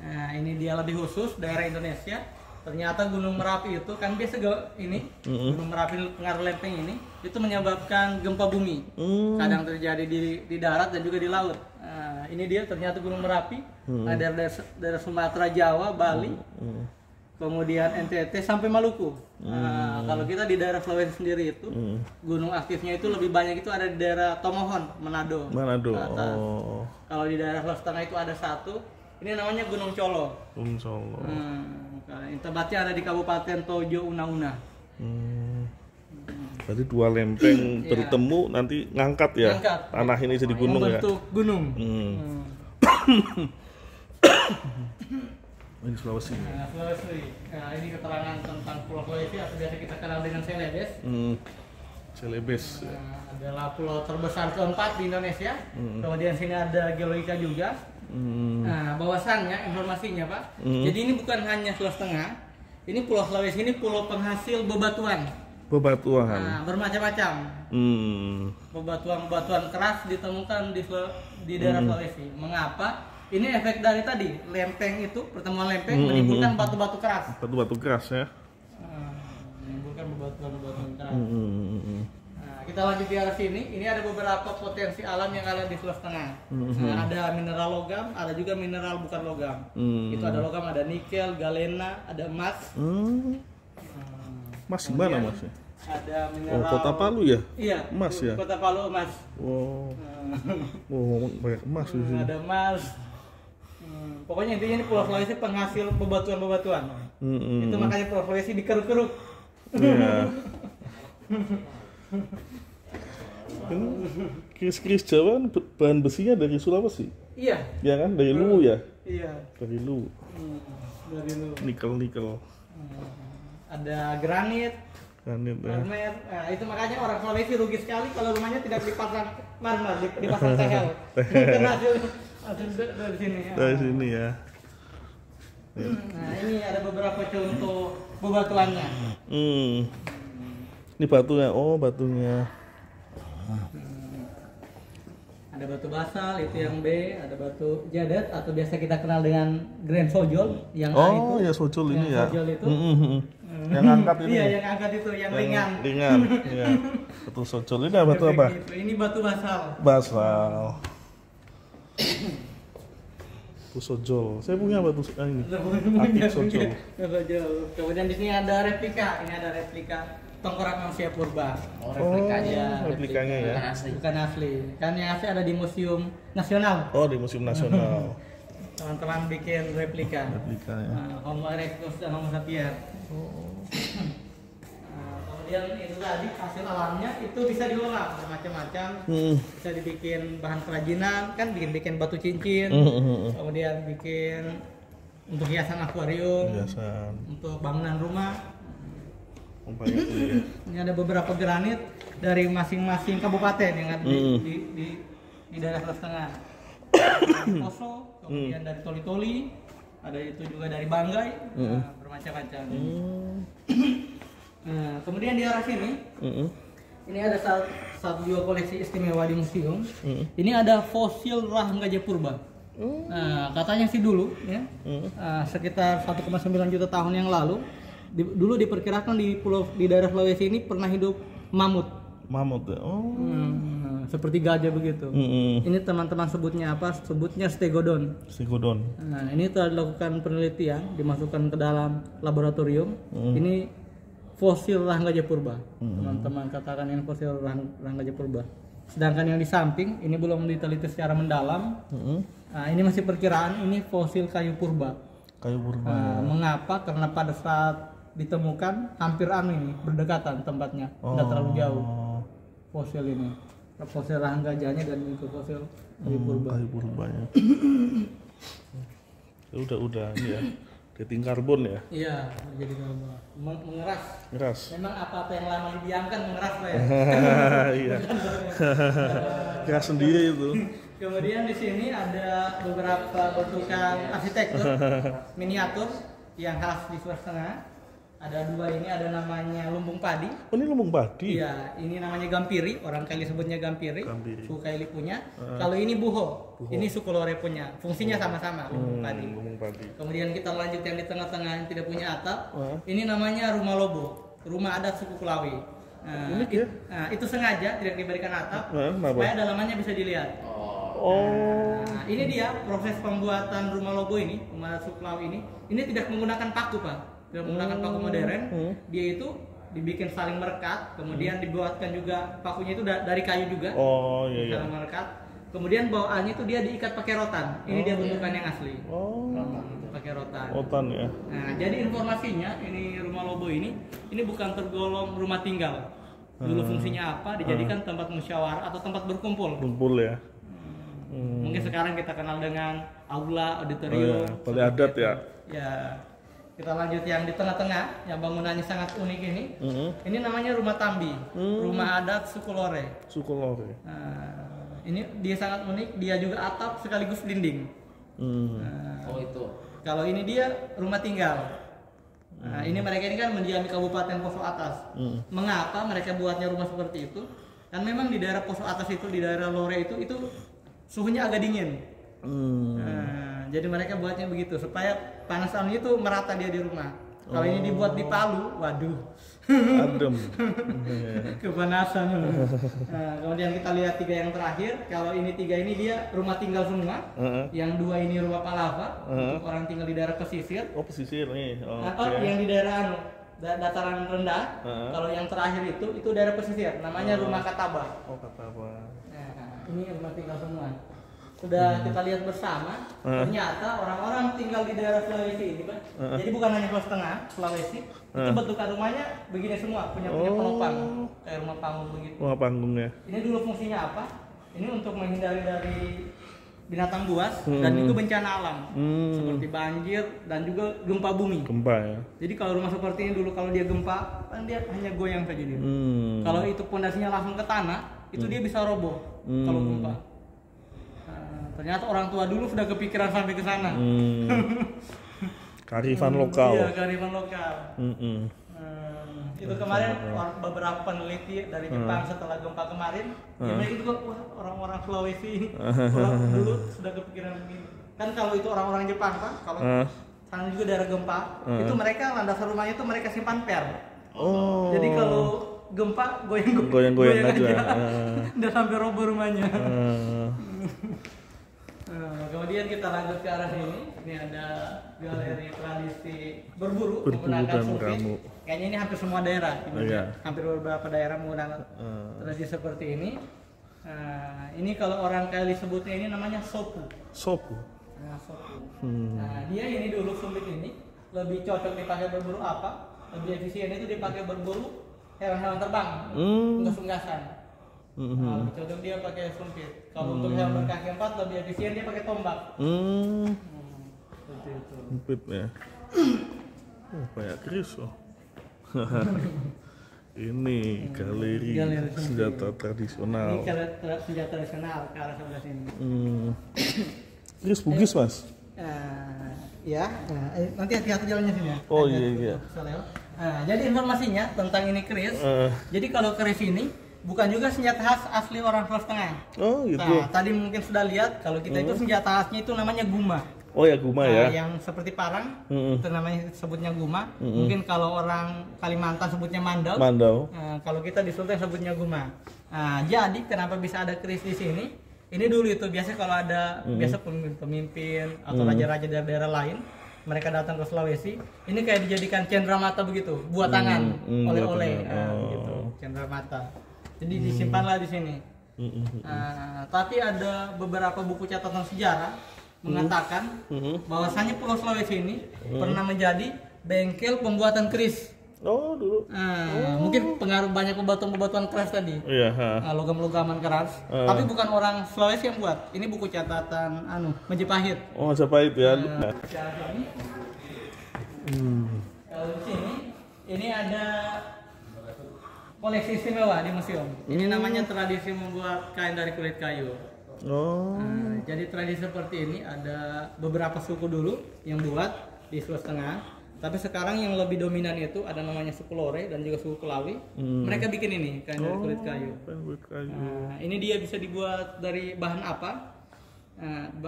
Nah, ini dia lebih khusus daerah Indonesia. Ternyata Gunung Merapi itu kan biasa Gunung Merapi pengaruh lempeng ini itu menyebabkan gempa bumi. Kadang terjadi di darat dan juga di laut. Nah, ini dia ternyata Gunung Merapi. Daerah Sumatera, Jawa, Bali, kemudian NTT sampai Maluku. Nah, kalau kita di daerah Sulawesi sendiri itu gunung aktifnya itu lebih banyak itu ada di daerah Tomohon, Manado. Kalau di daerah Sulawesi Tengah itu ada satu. Ini namanya Gunung Colo. Tempatnya ada di Kabupaten Tojo Una. Berarti dua lempeng bertemu nanti ngangkat ya. Tanah ini jadi gunung ya. Bentuk gunung. Ini Sulawesi. Sulawesi. Nah, ini keterangan tentang Pulau Sulawesi atau biasa kita kenal dengan Celebes. Celebes. Adalah pulau terbesar keempat di Indonesia. Kemudian sini ada geologika juga. Nah, bahwasannya informasinya Pak. Jadi ini bukan hanya Sulawesi Tengah. Ini Pulau Sulawesi ini pulau penghasil bebatuan. Nah, bermacam-macam. Bebatuan keras ditemukan di daerah Sulawesi. Mengapa? Ini efek dari tadi lempeng itu, pertemuan lempeng menimbulkan batu-batu keras. Batu-batu keras ya. Menimbulkan bebatuan keras. Kita lanjut di arah sini. Ini ada beberapa potensi alam yang ada di Sulawesi Tengah. Ada mineral logam, ada juga mineral bukan logam. Itu ada logam, ada nikel, galena, ada emas. Mas gimana Mas? Ada mineral. Kota Palu ya? Iya. Emas ya? Kota Palu emas. Banyak emas di sini. Ada emas. Pokoknya intinya ini Pulau Sulawesi penghasil bebatuan-bebatuan. Itu makanya Pulau Sulawesi dikeruk-keruk. Iya. Keris-keris Jawa bahan besinya dari Sulawesi. Iya. Ya kan, dari Luwu ya. Iya. Dari Luwu. Dari Luwu. Nikel. Ada granit, marmer. Nah, itu makanya orang Sulawesi rugi sekali kalau rumahnya tidak dipasang marmer, dipasang tegel. Karena hasil dari sini. Ya. Dari sini ya. Nah, ini ada beberapa contoh bebatuannya. Ini batunya, oh batunya. Ada batu basal, itu yang B, ada batu jadet atau biasa kita kenal dengan grand sojol yang A itu. Oh, ya sojol ini ya. Sojol itu. Yang angkat ini. Iya, yang angkat itu, yang ringan. Ringan, ya. Batu sojol ini batu apa? Gitu. Ini batu basal. Basal. Batu sojol. Saya punya batu ini. Aktif sojol. Kemudian di sini ada replika. Ini ada replika tengkorak manusia purba. Replikanya ya. Bukan asli. Kan yang asli ada di Museum Nasional. Oh, di Museum Nasional. Teman-teman bikin replika. Replikanya. Homo erectus dan Homo sapiens. Kemudian itu tadi hasil alamnya itu bisa diolah macam-macam. Bisa dibikin bahan kerajinan, kan bikin batu cincin. Kemudian bikin untuk hiasan akuarium. Untuk bangunan rumah. Ini ada beberapa granit dari masing-masing kabupaten yang ada di daerah Sulawesi Tengah. Poso, kemudian dari Toli-Toli, ada itu juga dari Banggai, bermacam-macam. Nah, kemudian di arah sini, ini ada satu dua koleksi istimewa di museum. Ini ada fosil rahang gajah purba. Nah, katanya sih dulu, ya, sekitar 1,9 juta tahun yang lalu. Dulu diperkirakan di daerah Sulawesi ini pernah hidup mamut. Mamut ya. Seperti gajah begitu. Ini teman-teman sebutnya apa? Sebutnya stegodon. Nah, ini telah dilakukan penelitian, dimasukkan ke dalam laboratorium. Ini fosil rahang gajah purba. Teman-teman katakan ini fosil rahang gajah purba. Sedangkan yang di samping ini belum diteliti secara mendalam. Nah, ini masih perkiraan, ini fosil kayu purba. Mengapa? Karena pada saat ditemukan hampir ini berdekatan tempatnya, tidak terlalu jauh fosil ini, fosil rahang gajahnya dan itu fosil kayu purba. Kayu purbanya. Udah ini ya, dating karbon ya. Iya, jadi mengeras. Memang apa yang lama didiamkan mengeras lah ya. Iya. Keras sendiri itu. Kemudian di sini ada beberapa bentukan arsitektur miniatur yang khas di Sulawesi Tengah. Ada dua ini, ada namanya lumbung padi. Oh, ini lumbung padi? Iya, ini namanya gampiri, orang Kaili sebutnya gampiri. Suku Kaili punya. Kalau ini buho, ini suku Lore punya. Fungsinya sama-sama, lumbung padi. Kemudian kita lanjut yang di tengah-tengah yang tidak punya atap. Ini namanya rumah lobo, rumah adat suku Kulawi. Itu sengaja tidak diberikan atap supaya dalamannya bisa dilihat. Nah, ini dia proses pembuatan rumah lobo ini, rumah adat suku Kulawi ini tidak menggunakan paku, Pak. Tidak menggunakan paku modern. Dia itu dibikin saling merekat, kemudian dibuatkan juga pakunya itu dari kayu juga. Saling merekat. Kemudian bawaannya itu dia diikat pakai rotan. Ini dia bentukan yang asli. Pakai rotan. Ya. Nah, jadi informasinya ini rumah lobo ini bukan tergolong rumah tinggal. Dulu fungsinya apa? Dijadikan tempat musyawarah atau tempat berkumpul. Ya. Mungkin sekarang kita kenal dengan aula, auditorium. Balai adat ya. Ya. Kita lanjut yang di tengah-tengah, yang bangunannya sangat unik ini. Ini namanya rumah Tambi, rumah adat suku Lore. Nah, ini dia sangat unik, dia juga atap sekaligus dinding. Itu. Kalau ini dia rumah tinggal. Nah, ini mereka ini kan mendiami Kabupaten Poso Atas. Mengapa mereka buatnya rumah seperti itu? Dan memang di daerah Poso Atas itu, di daerah Lore itu suhunya agak dingin. Jadi mereka buatnya begitu supaya panas anunya itu merata dia di rumah. Kalau ini dibuat di Palu, waduh, adem, kepanasan. Kemudian kita lihat tiga yang terakhir. Kalau ini tiga ini dia rumah tinggal semua. Yang dua ini rumah palava untuk orang tinggal di daerah pesisir. Pesisir nih. Yang di daerah dataran rendah. Kalau yang terakhir itu daerah pesisir. Namanya rumah Kataba. Kataba. Ini rumah tinggal semua. Sudah kita lihat bersama, ternyata orang-orang tinggal di daerah Sulawesi ini, Pak. Jadi bukan hanya Sulawesi Tengah, Sulawesi, itu bentukan rumahnya begini semua, punya penopang, kayak rumah panggung begitu. Rumah panggungnya. Ini dulu fungsinya apa? Ini untuk menghindari dari binatang buas dan itu bencana alam seperti banjir dan juga gempa bumi. Gempa ya. Jadi kalau rumah seperti ini dulu kalau dia gempa kan dia hanya goyang saja dia. Kalau itu pondasinya langsung ke tanah itu dia bisa roboh kalau gempa. Ternyata orang tua dulu sudah kepikiran sampai ke sana. Kearifan lokal. Iya, kearifan lokal. Itu kemarin beberapa peneliti dari Jepang setelah gempa kemarin, mereka juga orang-orang Sulawesi dulu sudah kepikiran begini. Kan kalau itu orang-orang Jepang kan, kalau sana juga daerah gempa, itu mereka landasan rumahnya itu mereka simpan per. Jadi kalau gempa goyang-goyang aja, nggak sampai roboh rumahnya. Kemudian kita lanjut ke arah sini. Ini ada galeri tradisi berburu menggunakan sumpit. Kayaknya ini hampir semua daerah, hampir beberapa daerah menggunakan tradisi seperti ini. Ini kalau orang Kali sebutnya ini namanya sopu. Sopu. Nah, dia ini dulu sumpit ini lebih cocok dipakai berburu apa? Lebih efisien itu dipakai berburu hewan-hewan terbang, unggas-unggasan. Lebih cocok dia pakai sumpit. Kalau untuk hewan berkaki 4 lebih efisien dia pakai tombak. Seperti itu. Sumpit ya. Kayak keris loh. Ini galeri senjata tradisional. Ini senjata tradisional ke arah sebelah sini. Keris Bugis mas? Ya. Nanti hati-hati jalannya sini ya. Oh iya. Jadi informasinya tentang ini keris. Jadi kalau keris ini bukan juga senjata khas asli orang Sulawesi Tengah. Oh gitu. Nah, tadi mungkin sudah lihat kalau kita itu senjata khasnya itu namanya guma. Oh ya guma ya. Yang seperti parang itu namanya sebutnya guma. Mungkin kalau orang Kalimantan sebutnya mandau. Kalau kita di Sultan sebutnya guma. Jadi kenapa bisa ada keris di sini? Ini dulu itu biasa kalau ada biasa pemimpin atau raja-raja dari daerah lain, mereka datang ke Sulawesi, ini kayak dijadikan cenderamata begitu, buat tangan, oleh-oleh, gitu, cenderamata. Jadi disimpanlah di sini. Tapi ada beberapa buku catatan sejarah mengatakan bahwasanya Pulau Sulawesi ini pernah menjadi bengkel pembuatan keris. Oh dulu. Mungkin pengaruh banyak pembatuan-pembatuan keras tadi. Logam-logaman keras. Tapi bukan orang Sulawesi yang buat. Ini buku catatan Majapahit. Oh Majapahit ya. Kalau di sini ini ada koleksi istimewa di museum. Ini namanya tradisi membuat kain dari kulit kayu. Jadi tradisi seperti ini ada beberapa suku dulu yang buat di Sulawesi Tengah. Tapi sekarang yang lebih dominan itu ada namanya suku Lore dan juga suku Kelawi. Mereka bikin ini kain dari kulit kayu. Ini dia bisa dibuat dari bahan apa?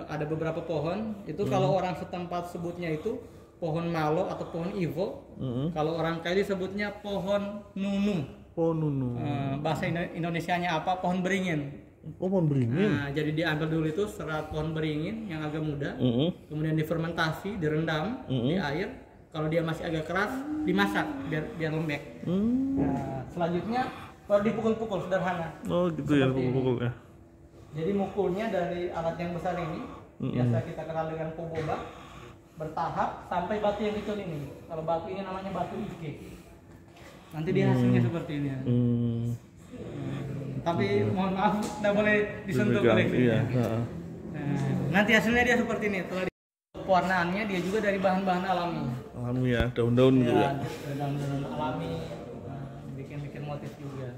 Ada beberapa pohon. Itu kalau orang setempat sebutnya itu pohon malo atau pohon ivo. Kalau orang Kali sebutnya pohon nunu. Bahasa Indonesianya apa? Pohon beringin. Pohon beringin. Jadi diambil dulu itu serat pohon beringin yang agak muda, kemudian difermentasi, direndam di air. Kalau dia masih agak keras, dimasak biar lembek. Selanjutnya baru dipukul-pukul sederhana. Oh gitu ya, pukul-pukul ya. Jadi mukulnya dari alat yang besar ini, biasa kita kenal dengan poboba, bertahap sampai batu yang kecil ini. Kalau batu ini namanya batu ike. Nanti dia hasilnya seperti ini. Tapi mohon maaf, tidak boleh disentuh koleksinya. Nanti hasilnya dia seperti ini. Pewarnaannya dia juga dari bahan-bahan alami. Alami ya, daun-daun gitu ya. Daun-daun alami, bikin motif juga.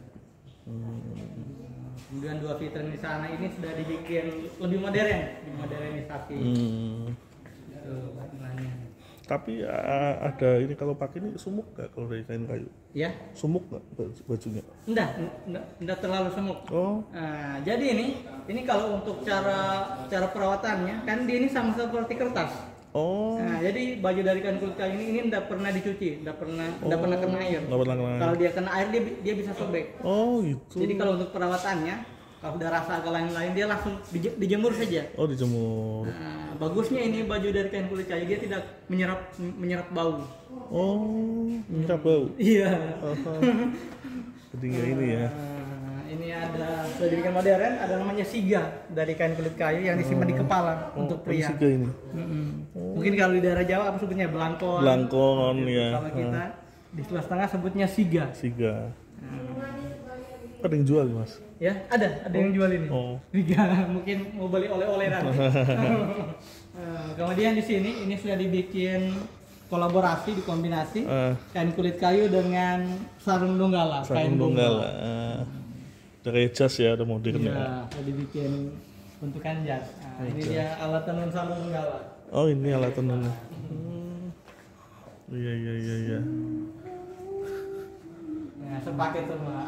Kemudian dua vitrin di sana ini sudah dibikin lebih modern, dimodernisasi. Tapi ada ini kalau pakai ini sumuk nggak kalau dari kain kayu? Ya. Sumuk nggak bajunya? Enggak terlalu sumuk. Jadi ini kalau untuk cara perawatannya kan dia ini sama seperti kertas. Jadi baju dari kain kulit kayu ini enggak pernah dicuci, enggak pernah kena air. Kalau dia kena air dia bisa sobek. Gitu. Jadi kalau untuk perawatannya kalau udah rasa agak lain-lain dia langsung dijemur saja. Dijemur. Bagusnya ini baju dari kain kulit kayu dia tidak menyerap bau. Menyerap bau. Iya. Jadi ini ya. Ini ada sedikit modern, ada namanya siga dari kain kulit kayu yang disimpan di kepala untuk pria. Siga ini. Mungkin kalau di daerah Jawa apa sebutnya belangkon. Belangkon ya. Kalau kita di Sulawesi Tengah sebutnya siga. Siga. Ada yang jual Mas? Ya, ada yang jual ini. Oh. Mungkin mau beli oleh-oleh nanti. Kemudian di sini ini sudah dibikin kolaborasi, dikombinasi kain kulit kayu dengan sarung donggala, kain donggala. Dari jas ya, ada modern ya. Sudah dibikin bentukan jas. Nah, ini dia alat tenun sarung donggala. Oh, ini alat tenunnya. Iya. Nah, sepaket semua.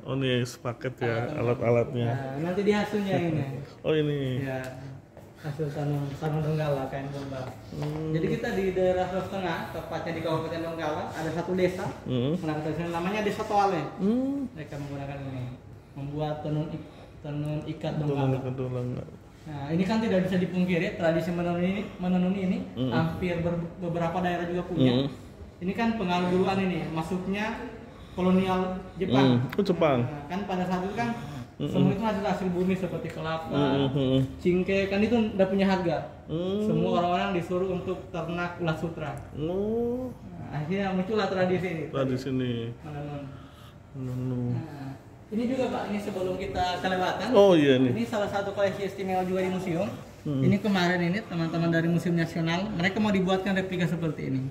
Oh, ini sepaket ya alat-alatnya. Nah, nanti di hasilnya ini. Oh, ini. Ya, hasil sarung donggala, kain donggala. Jadi kita di daerah Sulawesi Tengah, tepatnya di Kabupaten Donggala, ada satu desa namanya Desa Toale. Mereka menggunakan ini, membuat tenun ikat donggala. Nah, ini kan tidak bisa dipungkiri, tradisi menenun ini hampir beberapa daerah juga punya. Ini kan pengaruh duluan ini, masuknya kolonial Jepang. Jepang. Nah, kan pada saat itu kan semua itu hasil bumi seperti kelapa, cingke, kan itu udah punya harga. Semua orang-orang disuruh untuk ternak ulat sutra. Nah, akhirnya muncullah tradisi ini. Tradisi ini. Menenun. Nah, ini juga Pak, ini sebelum kita kelewatan. Oh iya nih. Ini salah satu koleksi istimewa juga di museum. Ini kemarin ini teman-teman dari Museum Nasional, mereka mau dibuatkan replika seperti ini.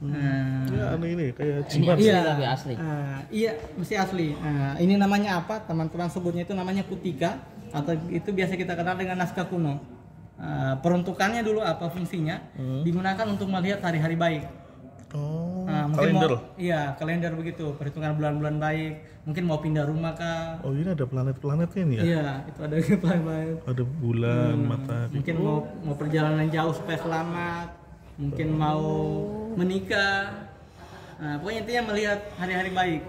Ya aneh ini kayak jimat. Iya, tapi asli. Iya, mesti asli. Ini namanya apa? Teman-teman sebutnya itu namanya kutika, atau itu biasa kita kenal dengan naskah kuno. Peruntukannya dulu apa fungsinya? Digunakan untuk melihat hari-hari baik. Kalender. Iya, kalender begitu. Perhitungan bulan-bulan baik. Mungkin mau pindah rumah kah? Oh, ini ada planet-planetnya ini ya? Iya, itu ada planet. Ada bulan, matahari. Mungkin mau perjalanan jauh supaya selamat. Mungkin mau menikah. Pokoknya intinya melihat hari-hari baik.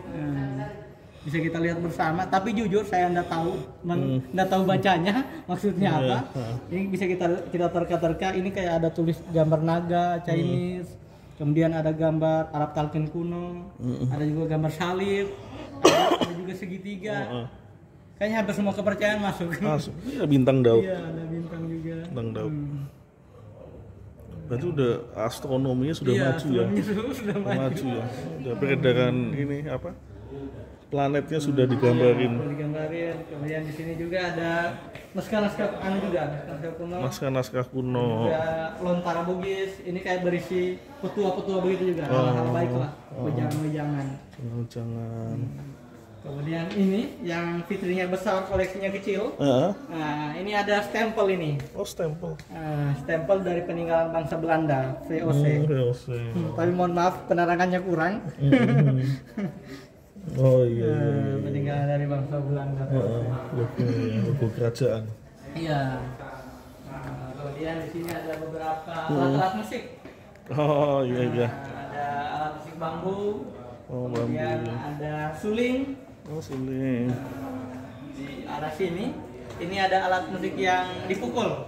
Bisa kita lihat bersama. Tapi jujur saya nggak tahu bacanya maksudnya apa. Ini bisa kita terka-terka. Ini kayak ada tulis gambar naga Chinese. Kemudian ada gambar Arab Talqin kuno. Ada juga gambar salib. Ada juga segitiga. Kayaknya hampir semua kepercayaan masuk. Iya, bintang Daud. Iya, ada bintang juga. Bintang Daud. Berarti udah astronominya sudah maju ya. Sudah maju ya. Udah peredaran ini apa? Planetnya sudah digambarin. Kemudian di sini juga ada naskah-naskah kuno. Naskah kuno. Juga lontara Bugis. Ini kayak berisi petua-petua begitu juga. Hal-hal baik lah. Wejangan. Kemudian ini yang vitrinya besar, koleksinya kecil. Nah, ini ada stempel ini. Oh, stempel. Stempel dari peninggalan bangsa Belanda, VOC. Tapi mohon maaf penerangannya kurang. Oh iya. Peninggalan dari bangsa Belanda. Logo kerajaan. Iya. Kemudian di sini ada beberapa alat musik. Oh iya. Ada alat musik bambu. Kemudian bambu. ada suling. Oh, suling. Di arah sini, ini ada alat musik yang dipukul.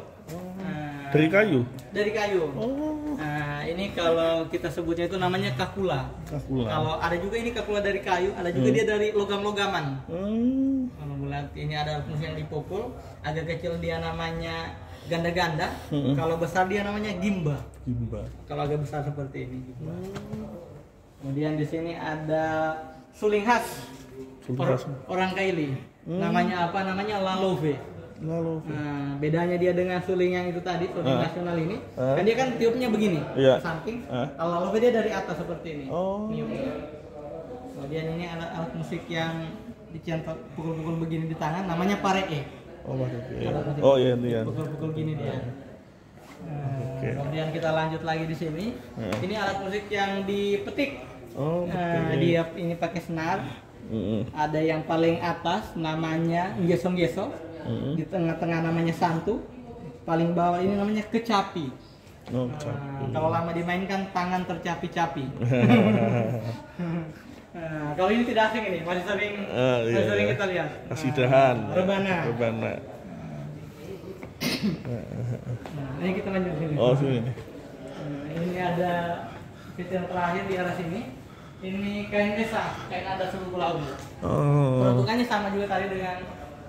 Dari kayu? Dari kayu. Nah, ini kalau kita sebutnya itu namanya kakula. Kalau ada juga ini kakula dari kayu, ada juga dia dari logam-logaman. Kalau melihat ini ada alat musik yang dipukul, agak kecil dia namanya ganda-ganda. Kalau besar dia namanya gimba. Kalau agak besar seperti ini. Kemudian di sini ada suling khas. Orang Kaili. Namanya apa? Namanya lalove. Nah, bedanya dia dengan suling yang itu tadi, suling nasional ini. Kan dia kan tiupnya begini, samping. Kalau lalove dia dari atas seperti ini. Kemudian ini alat musik yang dicentak pukul-pukul begini di tangan, namanya paree. Oh iya ini ya. Pukul-pukul gini dia. Kemudian kita lanjut lagi di sini. Ini alat musik yang dipetik. Dia ini pakai senar. Ada yang paling atas namanya gesong-gesong, di tengah-tengah namanya santu, paling bawah ini namanya kecapi. Kalau lama dimainkan tangan tercapi-capi. Kalau ini tidak asing ini, masih sering kita lihat. Kasidahan. Rebana. Ini kita lanjut sini. Sini. Ini ada fitur terakhir di arah sini. Ini kain desa, kain adat suku Pulau. Peruntukannya sama juga tadi dengan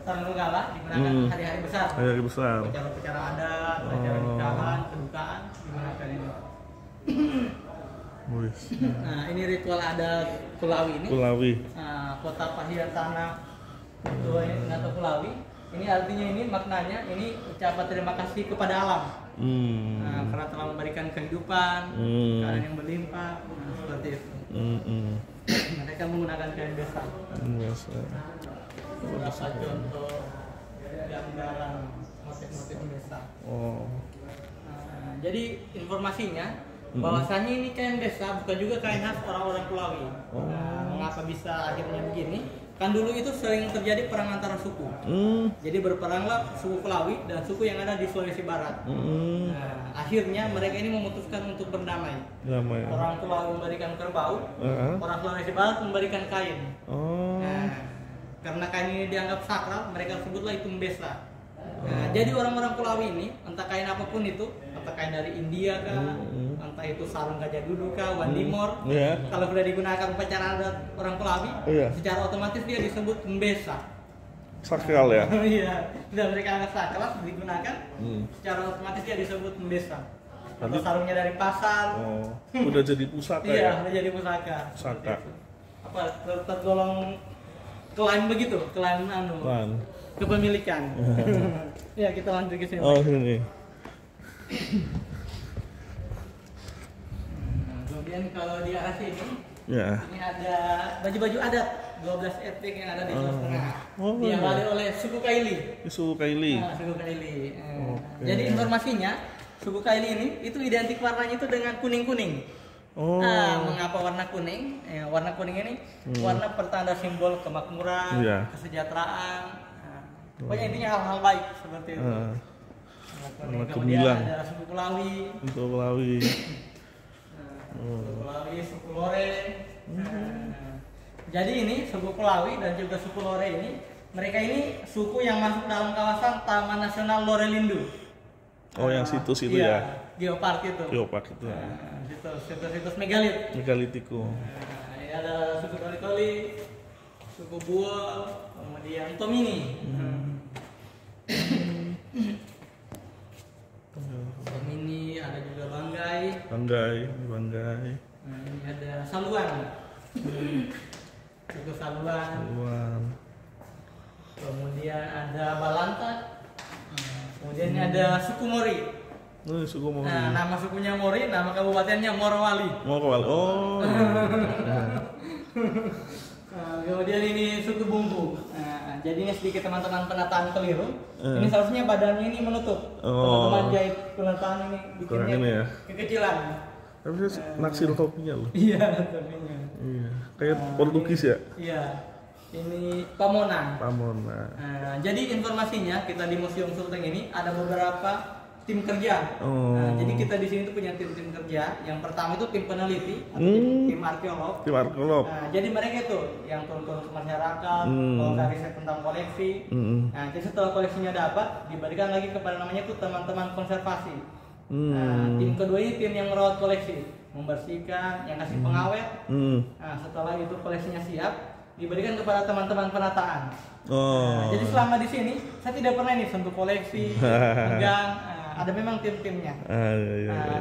sarung donggala, digunakan hari-hari besar. Hari-hari besar. Acara adat, acara nikahan, kedukaan digunakan ini. Nah, ini ritual adat Kulawi ini. Kota Pahian Tanah Nata Kulawi. Ini artinya ini maknanya ini ucapan terima kasih kepada alam. Nah, karena telah memberikan kehidupan, keadaan yang berlimpah, seperti itu. Mereka menggunakan kain besa. Beberapa contoh gambaran motif-motif besa. Jadi informasinya bahwasanya ini kain besa bukan juga kain khas orang-orang Kulawi. Mengapa bisa akhirnya begini? Kan dulu itu sering terjadi perang antara suku. Jadi berperanglah suku Kulawi dan suku yang ada di Sulawesi Barat. Nah, akhirnya mereka ini memutuskan untuk berdamai. Orang Kulawi memberikan kerbau, orang Sulawesi Barat memberikan kain. Nah, karena kain ini dianggap sakral, mereka sebutlah itu mbesa. Nah, jadi orang-orang Kulawi ini, entah kain apapun itu, entah kain dari India kah, entah itu sarung gajah duduk kah, wandimor, kalau sudah digunakan upacara adat orang Kulawi, secara otomatis dia disebut mbesa. Sakral ya? Iya, sudah mereka anggap sakral digunakan, secara otomatis dia disebut mbesa. Atau sarungnya dari pasar. Udah jadi pusaka ya? Iya, udah jadi pusaka. Apa tergolong klaim begitu, klaim kepemilikan. Ya, kita lanjut ke sini. Sini. Kemudian kalau di arah sini, ini ada baju-baju adat 12 etnik yang ada di Sulawesi Tengah. Diawali oleh suku Kaili. Suku Kaili. Suku Kaili. Jadi informasinya, suku Kaili ini itu identik warnanya itu dengan kuning-kuning. Mengapa warna kuning? Warna kuning ini warna pertanda simbol kemakmuran, kesejahteraan. Pokoknya intinya hal-hal baik seperti itu. Kemudian ada suku Kulawi. Suku Kulawi. Suku Lore. Jadi ini suku Kulawi dan juga suku Lore ini, mereka ini suku yang masuk dalam kawasan Taman Nasional Lore Lindu. Yang situs itu ya? Geopark itu. Geopark itu. Situs megalit. Megalitiku. Ini ada suku Koli-Koli, suku Buol, kemudian Tomini. Tomini, ada juga Banggai. Banggai. Nah, ini ada Saluan. Suku Saluan. Kemudian ada Balantak. Kemudian ini ada suku Mori. Suku Mori. Nah, nama sukunya Mori, nama kabupatennya Morowali. Kemudian ini suku Bumbu. Jadi ini sedikit teman-teman penataan keliru. Ini seharusnya badannya ini menutup. Teman-teman jahit penataan ini bikinnya kekecilan. Tapi naksir topinya loh. Iya, topinya. Iya. Kayak Portugis ya? Iya. Ini Pamonan. Jadi informasinya kita di Museum Sulteng ini ada beberapa tim kerja. Jadi kita di sini tuh punya tim kerja. Yang pertama itu tim peneliti atau tim arkeolog. Jadi mereka itu yang turun-turun ke masyarakat, melakukan riset tentang koleksi. Jadi setelah koleksinya dapat, diberikan lagi kepada namanya itu teman-teman konservasi. Tim kedua ini tim yang merawat koleksi, membersihkan, yang kasih pengawet. Setelah itu koleksinya siap, diberikan kepada teman-teman penataan. Jadi selama di sini saya tidak pernah ini sentuh koleksi, pegang. Ada memang tim-timnya.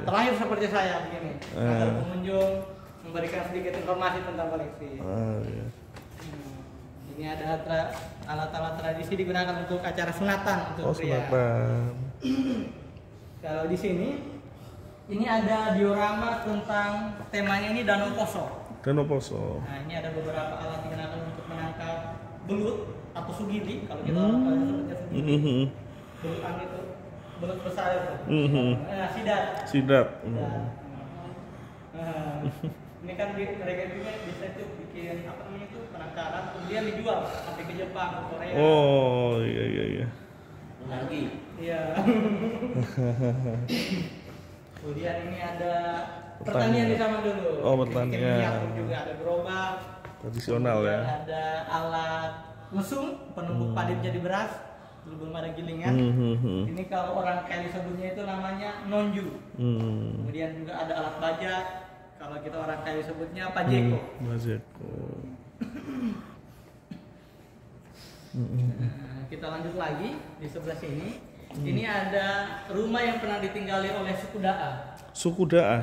Terakhir seperti saya begini, agar pengunjung memberikan sedikit informasi tentang koleksi. Ini ada alat-alat tradisi digunakan untuk acara sunatan untuk pria. Kalau di sini, ini ada diorama tentang temanya ini Danau Poso. Nah, ini ada beberapa alat digunakan untuk menangkap belut atau sugidi. Kalau kita orang sebutnya sugidi. Belutan itu. Belut besar itu. Sidat. Ini kan mereka juga bisa tuh bikin apa namanya itu penangkaran, kemudian dijual sampai ke Jepang, ke Korea. Iya. Lagi. Iya. Kemudian ini ada pertanian di sana dulu. Pertanian. Juga ada gerobak. Tradisional ya. Ada alat mesum penumbuk padi jadi beras. Belum ada gilingan. Ini kalau orang Kaili sebutnya itu namanya nonju. Kemudian juga ada alat bajak. Kalau kita orang Kaili sebutnya pajeko. Kita lanjut lagi di sebelah sini. Ini ada rumah yang pernah ditinggali oleh suku Da'a. Suku Da'a.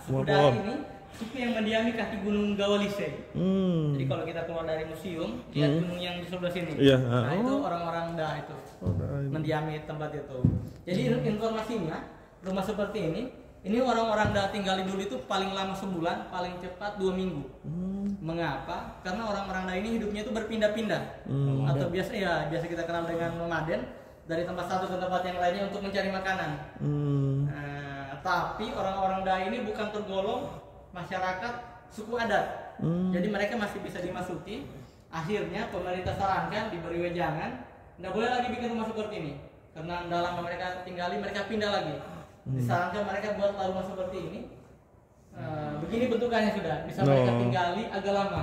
Suku Da'a ini suku yang mendiami kaki gunung Gawalise. Jadi kalau kita keluar dari museum, lihat gunung yang di sebelah sini. Nah itu orang-orang Da itu mendiami tempat itu. Jadi informasinya, rumah seperti ini orang-orang Da tinggal dulu itu paling lama sebulan, paling cepat 2 minggu. Mengapa? Karena orang-orang Da ini hidupnya itu berpindah-pindah. Atau biasa kita kenal dengan nomaden, dari tempat satu ke tempat yang lainnya untuk mencari makanan. Tapi orang-orang Da ini bukan tergolong masyarakat suku adat. Jadi mereka masih bisa dimasuki. Akhirnya pemerintah sarankan, diberi wejangan, tidak boleh lagi bikin rumah seperti ini. Karena dalam mereka tinggali, mereka pindah lagi. Disarankan mereka buat rumah seperti ini. Begini bentukannya sudah, bisa mereka tinggali agak lama.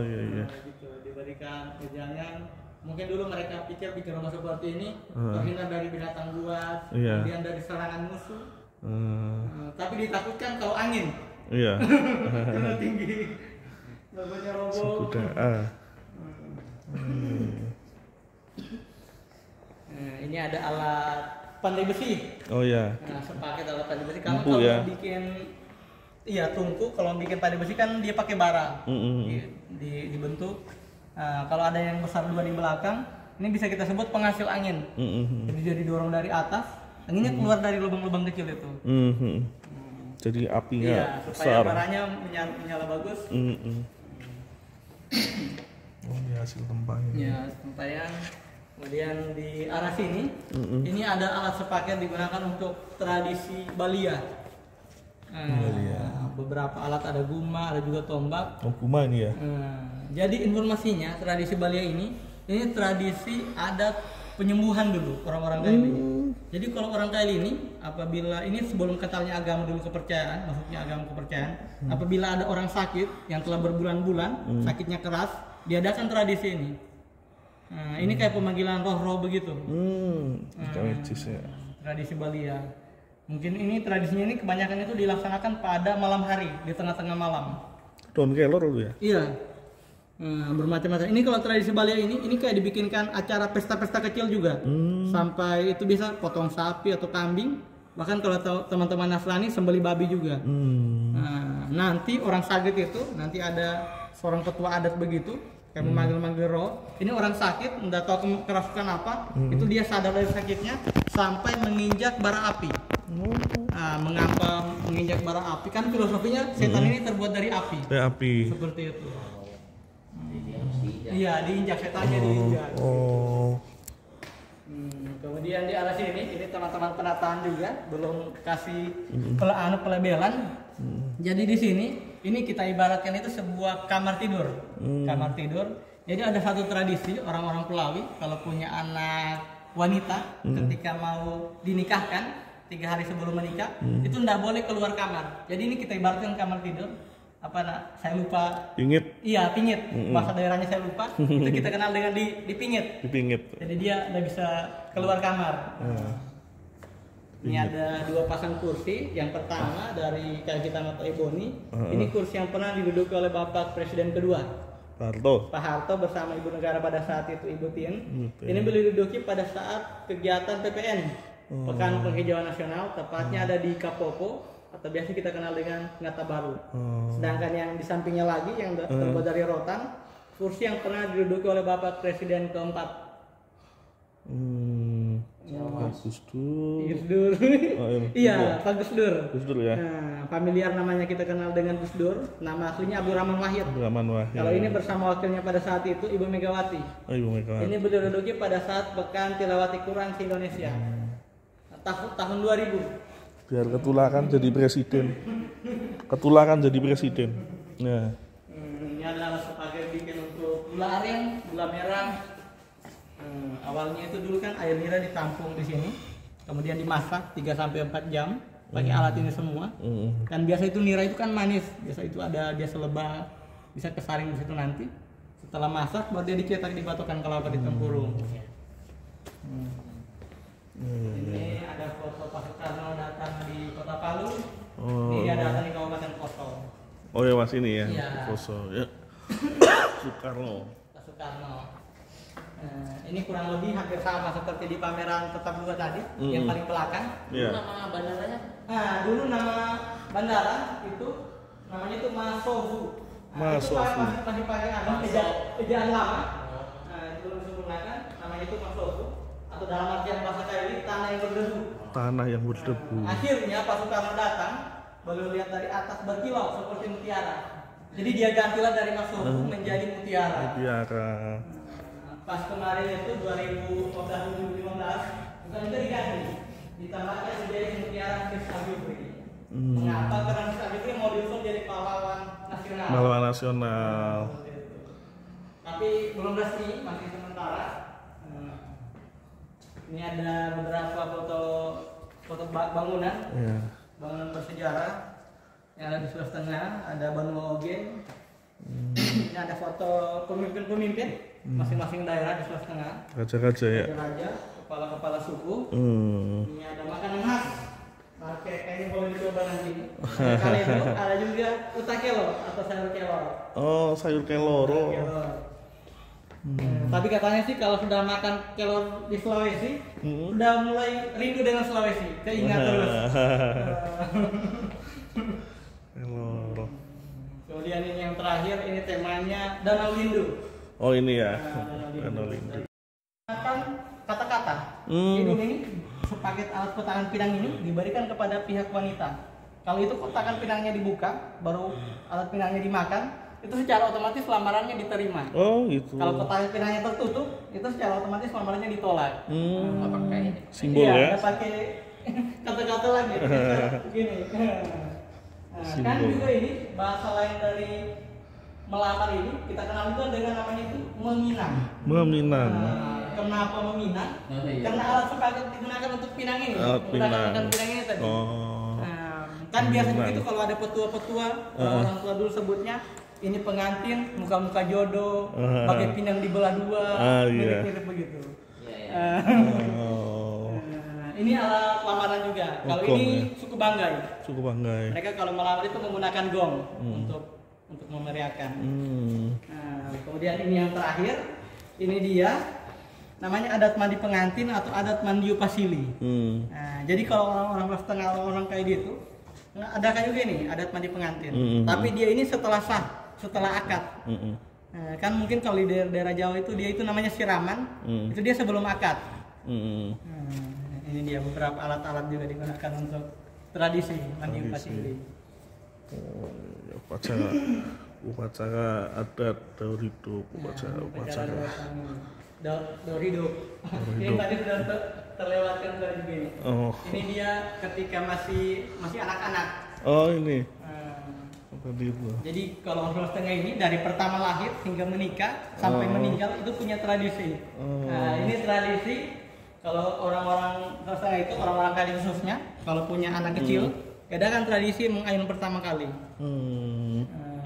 Iya. Gitu, diberikan wejangan. Mungkin dulu mereka pikir bikin rumah seperti ini terhindar dari binatang buas, kemudian dari serangan musuh. Tapi ditakutkan kalau angin. Karena tinggi, banyak roboh. Ini ada alat pandai besi. Sepaket alat pandai besi. Kalau bikin tungku, kalau bikin pandai besi kan dia pakai bara. Dibentuk. Kalau ada yang besar 2 di belakang, ini bisa kita sebut penghasil angin. Jadi dia didorong dari atas, anginnya keluar dari lubang-lubang kecil itu. Jadi apinya supaya baranya menyala bagus. Ini hasil tempayan. Tempayan. Kemudian di arah sini, ini ada alat sepaket digunakan untuk tradisi Balia. Beberapa alat, ada guma, ada juga tombak. Guma ini ya. Jadi informasinya tradisi Balia ini tradisi adat penyembuhan dulu orang-orang Kaili. Jadi kalau orang Kaili ini, apabila ini sebelum kentalnya agama dulu kepercayaan, maksudnya agama kepercayaan, apabila ada orang sakit yang telah berbulan-bulan, sakitnya keras, diadakan tradisi ini. Ini kayak pemanggilan roh-roh begitu. Tradisi Balia. Mungkin ini tradisinya ini kebanyakan itu dilaksanakan pada malam hari, di tengah-tengah malam. Daun kelor dulu ya? Iya. Bermacam-macam. Ini kalau tradisi Balia ini kayak dibikinkan acara pesta-pesta kecil juga. Sampai itu bisa potong sapi atau kambing. Bahkan kalau teman-teman Nasrani sembelih babi juga. Nanti orang sakit itu, nanti ada seorang ketua adat begitu, kayak memanggil-manggil roh. Ini orang sakit, nggak tahu kerasukan apa, itu dia sadar dari sakitnya sampai menginjak bara api. Mengapa menginjak bara api? Kan filosofinya setan ini terbuat dari api. Seperti itu. Iya, diinjak setannya, diinjak. Kemudian di arah sini, ini teman-teman penataan juga, belum kasih pelebelan. Jadi di sini, ini kita ibaratkan itu sebuah kamar tidur. Kamar tidur. Jadi ada satu tradisi orang-orang Pelawi kalau punya anak wanita ketika mau dinikahkan 3 hari sebelum menikah, itu tidak boleh keluar kamar. Jadi ini kita ibaratkan kamar tidur. Saya lupa. Pingit. Iya, pingit. Bahasa daerahnya saya lupa. Itu kita kenal dengan dipingit. Jadi dia tidak bisa keluar kamar. Ini ada 2 pasang kursi. Yang pertama dari kayak kita atau Ebony. Ini kursi yang pernah diduduki oleh Bapak Presiden kedua, Pak Harto bersama Ibu Negara pada saat itu, Ibu Tien. Ini beliau diduduki pada saat kegiatan PPN, Pekan Penghijauan Nasional, tepatnya ada di Kapopo, atau biasa kita kenal dengan Ngata Baru. Sedangkan yang di sampingnya lagi yang terbuat dari rotan, kursi yang pernah diduduki oleh Bapak Presiden keempat. Gus Dur. Iya, Pak Gus Dur. Ya. Familiar namanya kita kenal dengan Gus Dur. Nama aslinya Abdurrahman Wahid. Kalau ini bersama wakilnya pada saat itu Ibu Megawati. Ini beliau duduki pada saat Pekan Tilawati Quran di Indonesia. Tahun 2000. Biar ketulakan jadi presiden. Nah. Ini adalah sebagai bikin untuk gula aren, gula merah. Awalnya itu dulu kan air nira ditampung di sini, kemudian dimasak 3-4 jam pakai alat ini semua. Dan biasa itu nira itu kan manis, biasa itu ada biasa lebah, bisa kesaring di situ nanti. Setelah masak baru dia dicetak di batokan kelapa di tempurung. Ini ada foto Pak Soekarno datang di Kota Palu. Ini dia datang di Kabupaten Poso. Oh ya Mas, ini ya. Poso ya. Soekarno. Ini kurang lebih hampir sama seperti di pameran Tetap 2 tadi, yang paling belakang. Dulu nama bandaranya? Dulu nama bandara itu namanya itu Masofu. Masofu. Masih pakai ejaan lama. Nah, itu belum disempurnakan. Namanya itu Masofu. Atau dalam artian bahasa Kaili, tanah yang berdebu. Tanah yang berdebu. Akhirnya Pak Soekarno datang, beliau lihat dari atas berkilau seperti mutiara. Jadi dia gantilah dari Masofu menjadi mutiara. Mutiara. Pas kemarin itu 2015 bukan itu diganti, ditambahkan menjadi mutiara Sis Habibie. Mengapa? Karena Sis Habibie mau diusung jadi pahlawan nasional. Pahlawan nasional. Tapi belum resmi, masih sementara. Ini ada beberapa foto bangunan, bangunan bersejarah yang ada di sebelah tengah. Ada Banu Oge. Ini ada foto pemimpin-pemimpin masing-masing daerah di sebelah tengah. Raja-raja ya. Raja, kepala-kepala suku. Ini ada makanan khas. Kayaknya boleh dicoba nanti. Kali itu ada juga utakelo atau sayur kelor. Oh, sayur kelor. Tapi katanya sih kalau sudah makan kelor di Sulawesi, udah mulai rindu dengan Sulawesi, keingat terus. Kelor. Kemudian ini yang terakhir, ini temanya Danau Lindu. Oh ini ya, Danau Lindu. Kata-kata. Ini sepaket alat kotakan pinang ini diberikan kepada pihak wanita. Kalau itu kotakan pinangnya dibuka, baru alat pinangnya dimakan, itu secara otomatis lamarannya diterima. Oh gitu. Kalau kotakan pinangnya tertutup, itu secara otomatis lamarannya ditolak. Pakai simbol ya? Pakai kata-kata lagi. Begini. Kan juga ini bahasa lain dari melamar ini kita kenal juga dengan namanya itu meminang. Meminang. Kenapa meminang? Karena alat sepaket digunakan untuk pinang ini. Pinang ini tadi. Kan biasanya begitu kalau ada petua-petua, orang tua dulu sebutnya ini pengantin, muka-muka jodoh, pakai pinang dibelah dua, mirip-mirip begitu. Ini alat lamaran juga. Kalau ini suku Banggai. Suku Banggai. Mereka kalau melamar itu menggunakan gong untuk memeriahkan. Kemudian ini yang terakhir, ini dia namanya adat mandi pengantin atau adat mandi upasili. Jadi kalau orang-orang setengah orang kayak gitu, ada kan juga ini adat mandi pengantin. Tapi dia ini setelah sah, setelah akad. Kan mungkin kalau di daerah Jawa itu dia itu namanya siraman, itu dia sebelum akad. Ini dia beberapa alat-alat juga digunakan untuk tradisi mandi upasili. Upacara adat daur hidup, upacara daur hidup. Ini tadi sudah terlewatkan dari begini. Ini dia ketika masih anak-anak. Oh ini. Tadi itu. Jadi kalau orang Setengah ini dari pertama lahir hingga menikah sampai meninggal itu punya tradisi. Nah ini tradisi. Kalau orang-orang Setengah itu orang-orang kali khususnya kalau punya anak kecil, ada kan tradisi mengayun pertama kali.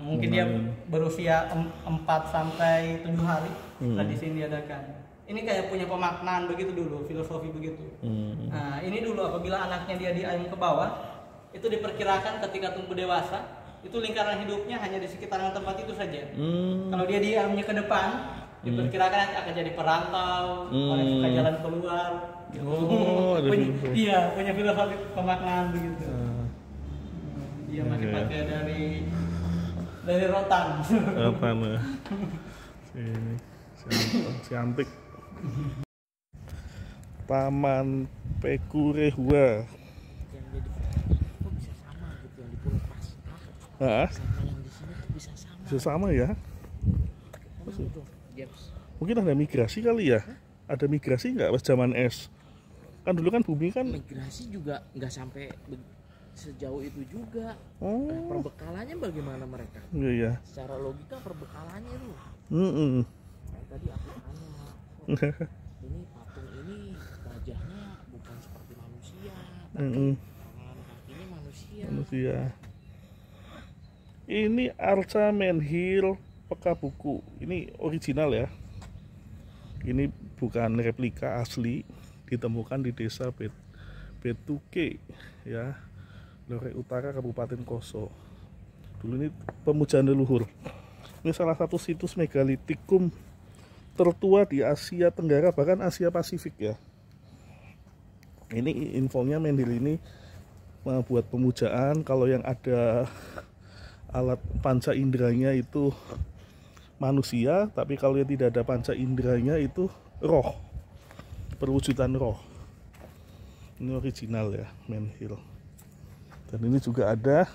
Mungkin dia berusia 4 sampai 7 hari tradisi ini diadakan. Ini kayak punya pemaknaan begitu dulu, filosofi begitu. Nah ini dulu apabila anaknya dia diayun ke bawah, itu diperkirakan ketika tumbuh dewasa, itu lingkaran hidupnya hanya di sekitaran tempat itu saja. Kalau dia diayunnya ke depan, diperkirakan akan jadi perantau, orang suka jalan keluar. Punya filosofi pemaknaan begitu. Dia masih pakai dari rotan. Rotan ya. Ini cantik. Taman Pekurehua. Yang jadi kok bisa sama gitu yang di Pulau Pasca. Sama yang di sini tuh bisa sama. Bisa sama ya? Mungkin ada migrasi kali ya? Ada migrasi nggak pas zaman es? Kan dulu kan bumi kan migrasi juga nggak sampai sejauh itu juga. Perbekalannya bagaimana mereka? Iya. Secara logika perbekalannya tuh. Tadi aku tanya, ini patung ini wajahnya bukan seperti manusia, tapi tangan kakinya manusia. Ini Arca Menhir Pekabuku. Ini original ya. Ini bukan replika asli, ditemukan di desa Betuke ya, Lore Utara, Kabupaten Koso. Dulu ini pemujaan leluhur. Ini salah satu situs megalitikum tertua di Asia Tenggara, bahkan Asia Pasifik ya. Ini infonya Menhir ini buat pemujaan. Kalau yang ada alat panca inderanya itu manusia, tapi kalau dia tidak ada panca inderanya itu roh, perwujudan roh. Ini original ya, menhir. Dan ini juga ada.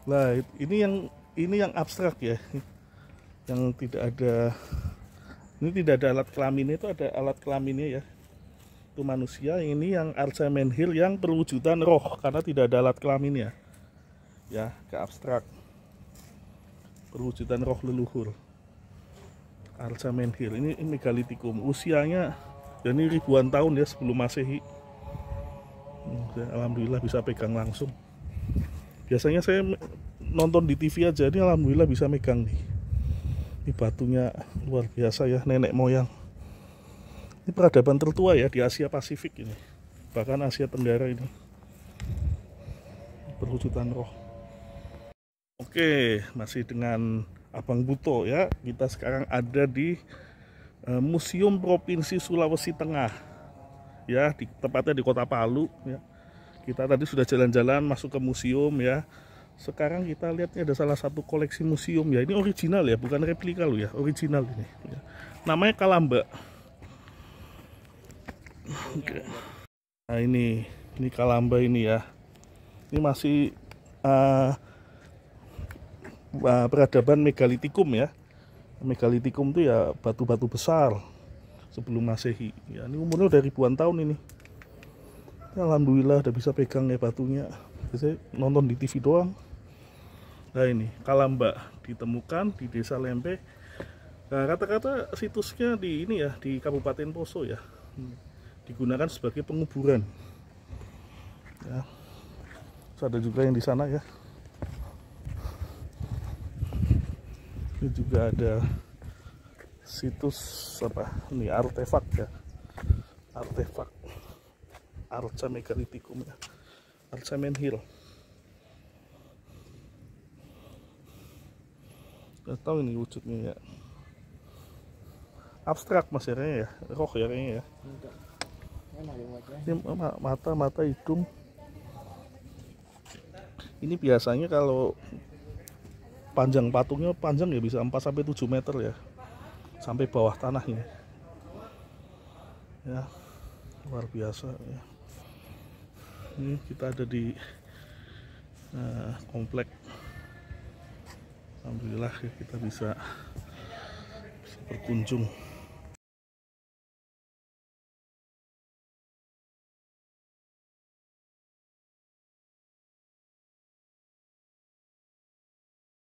Nah, ini yang abstrak ya, yang tidak ada. Ini tidak ada alat kelaminnya, itu ada alat kelaminnya ya. Itu manusia. Ini yang arca menhir yang perwujudan roh karena tidak ada alat kelaminnya. Ya, ke abstrak. Perwujudan roh leluhur. Arca menhir ini megalitikum. Usianya ya ini ribuan tahun ya sebelum Masehi. Alhamdulillah bisa pegang langsung. Biasanya saya nonton di TV aja, ini alhamdulillah bisa megang nih. Ini batunya luar biasa ya, nenek moyang. Ini peradaban tertua ya di Asia Pasifik ini. Bahkan Asia Tenggara ini. Perwujudan roh. Oke, masih dengan Abang Buto ya. Kita sekarang ada di Museum Provinsi Sulawesi Tengah. Ya, tepatnya di Kota Palu ya. Kita tadi sudah jalan-jalan masuk ke museum ya. Sekarang kita lihat ada salah satu koleksi museum ya. Ini original ya, bukan replika loh ya, original ini. Ya. Namanya Kalamba. Oke. Nah ini Kalamba ini ya. Ini masih peradaban megalitikum ya. Megalitikum itu ya batu-batu besar sebelum Masehi. Ya, ini umurnya udah ribuan tahun ini. Alhamdulillah udah bisa pegang ya batunya. Biasanya nonton di TV doang. Nah ini Kalamba ditemukan di Desa Lempe. Nah, kata-kata situsnya di ini ya, di Kabupaten Poso ya. Digunakan sebagai penguburan. Ya. Terus ada juga yang di sana ya. Ini juga ada situs apa? Ini artefak ya. Artefak arca megalitikum ya. Arca menhir. Nggak tahu ini wujudnya ya. Abstrak mas ya, roh ya kayaknya ya. Ini mata hidung. Ini biasanya kalau panjang patungnya panjang ya bisa 4-7 meter ya. Sampai bawah tanah ini. Ya. Luar biasa ya. Ini kita ada di komplek. Alhamdulillah ya, kita bisa berkunjung.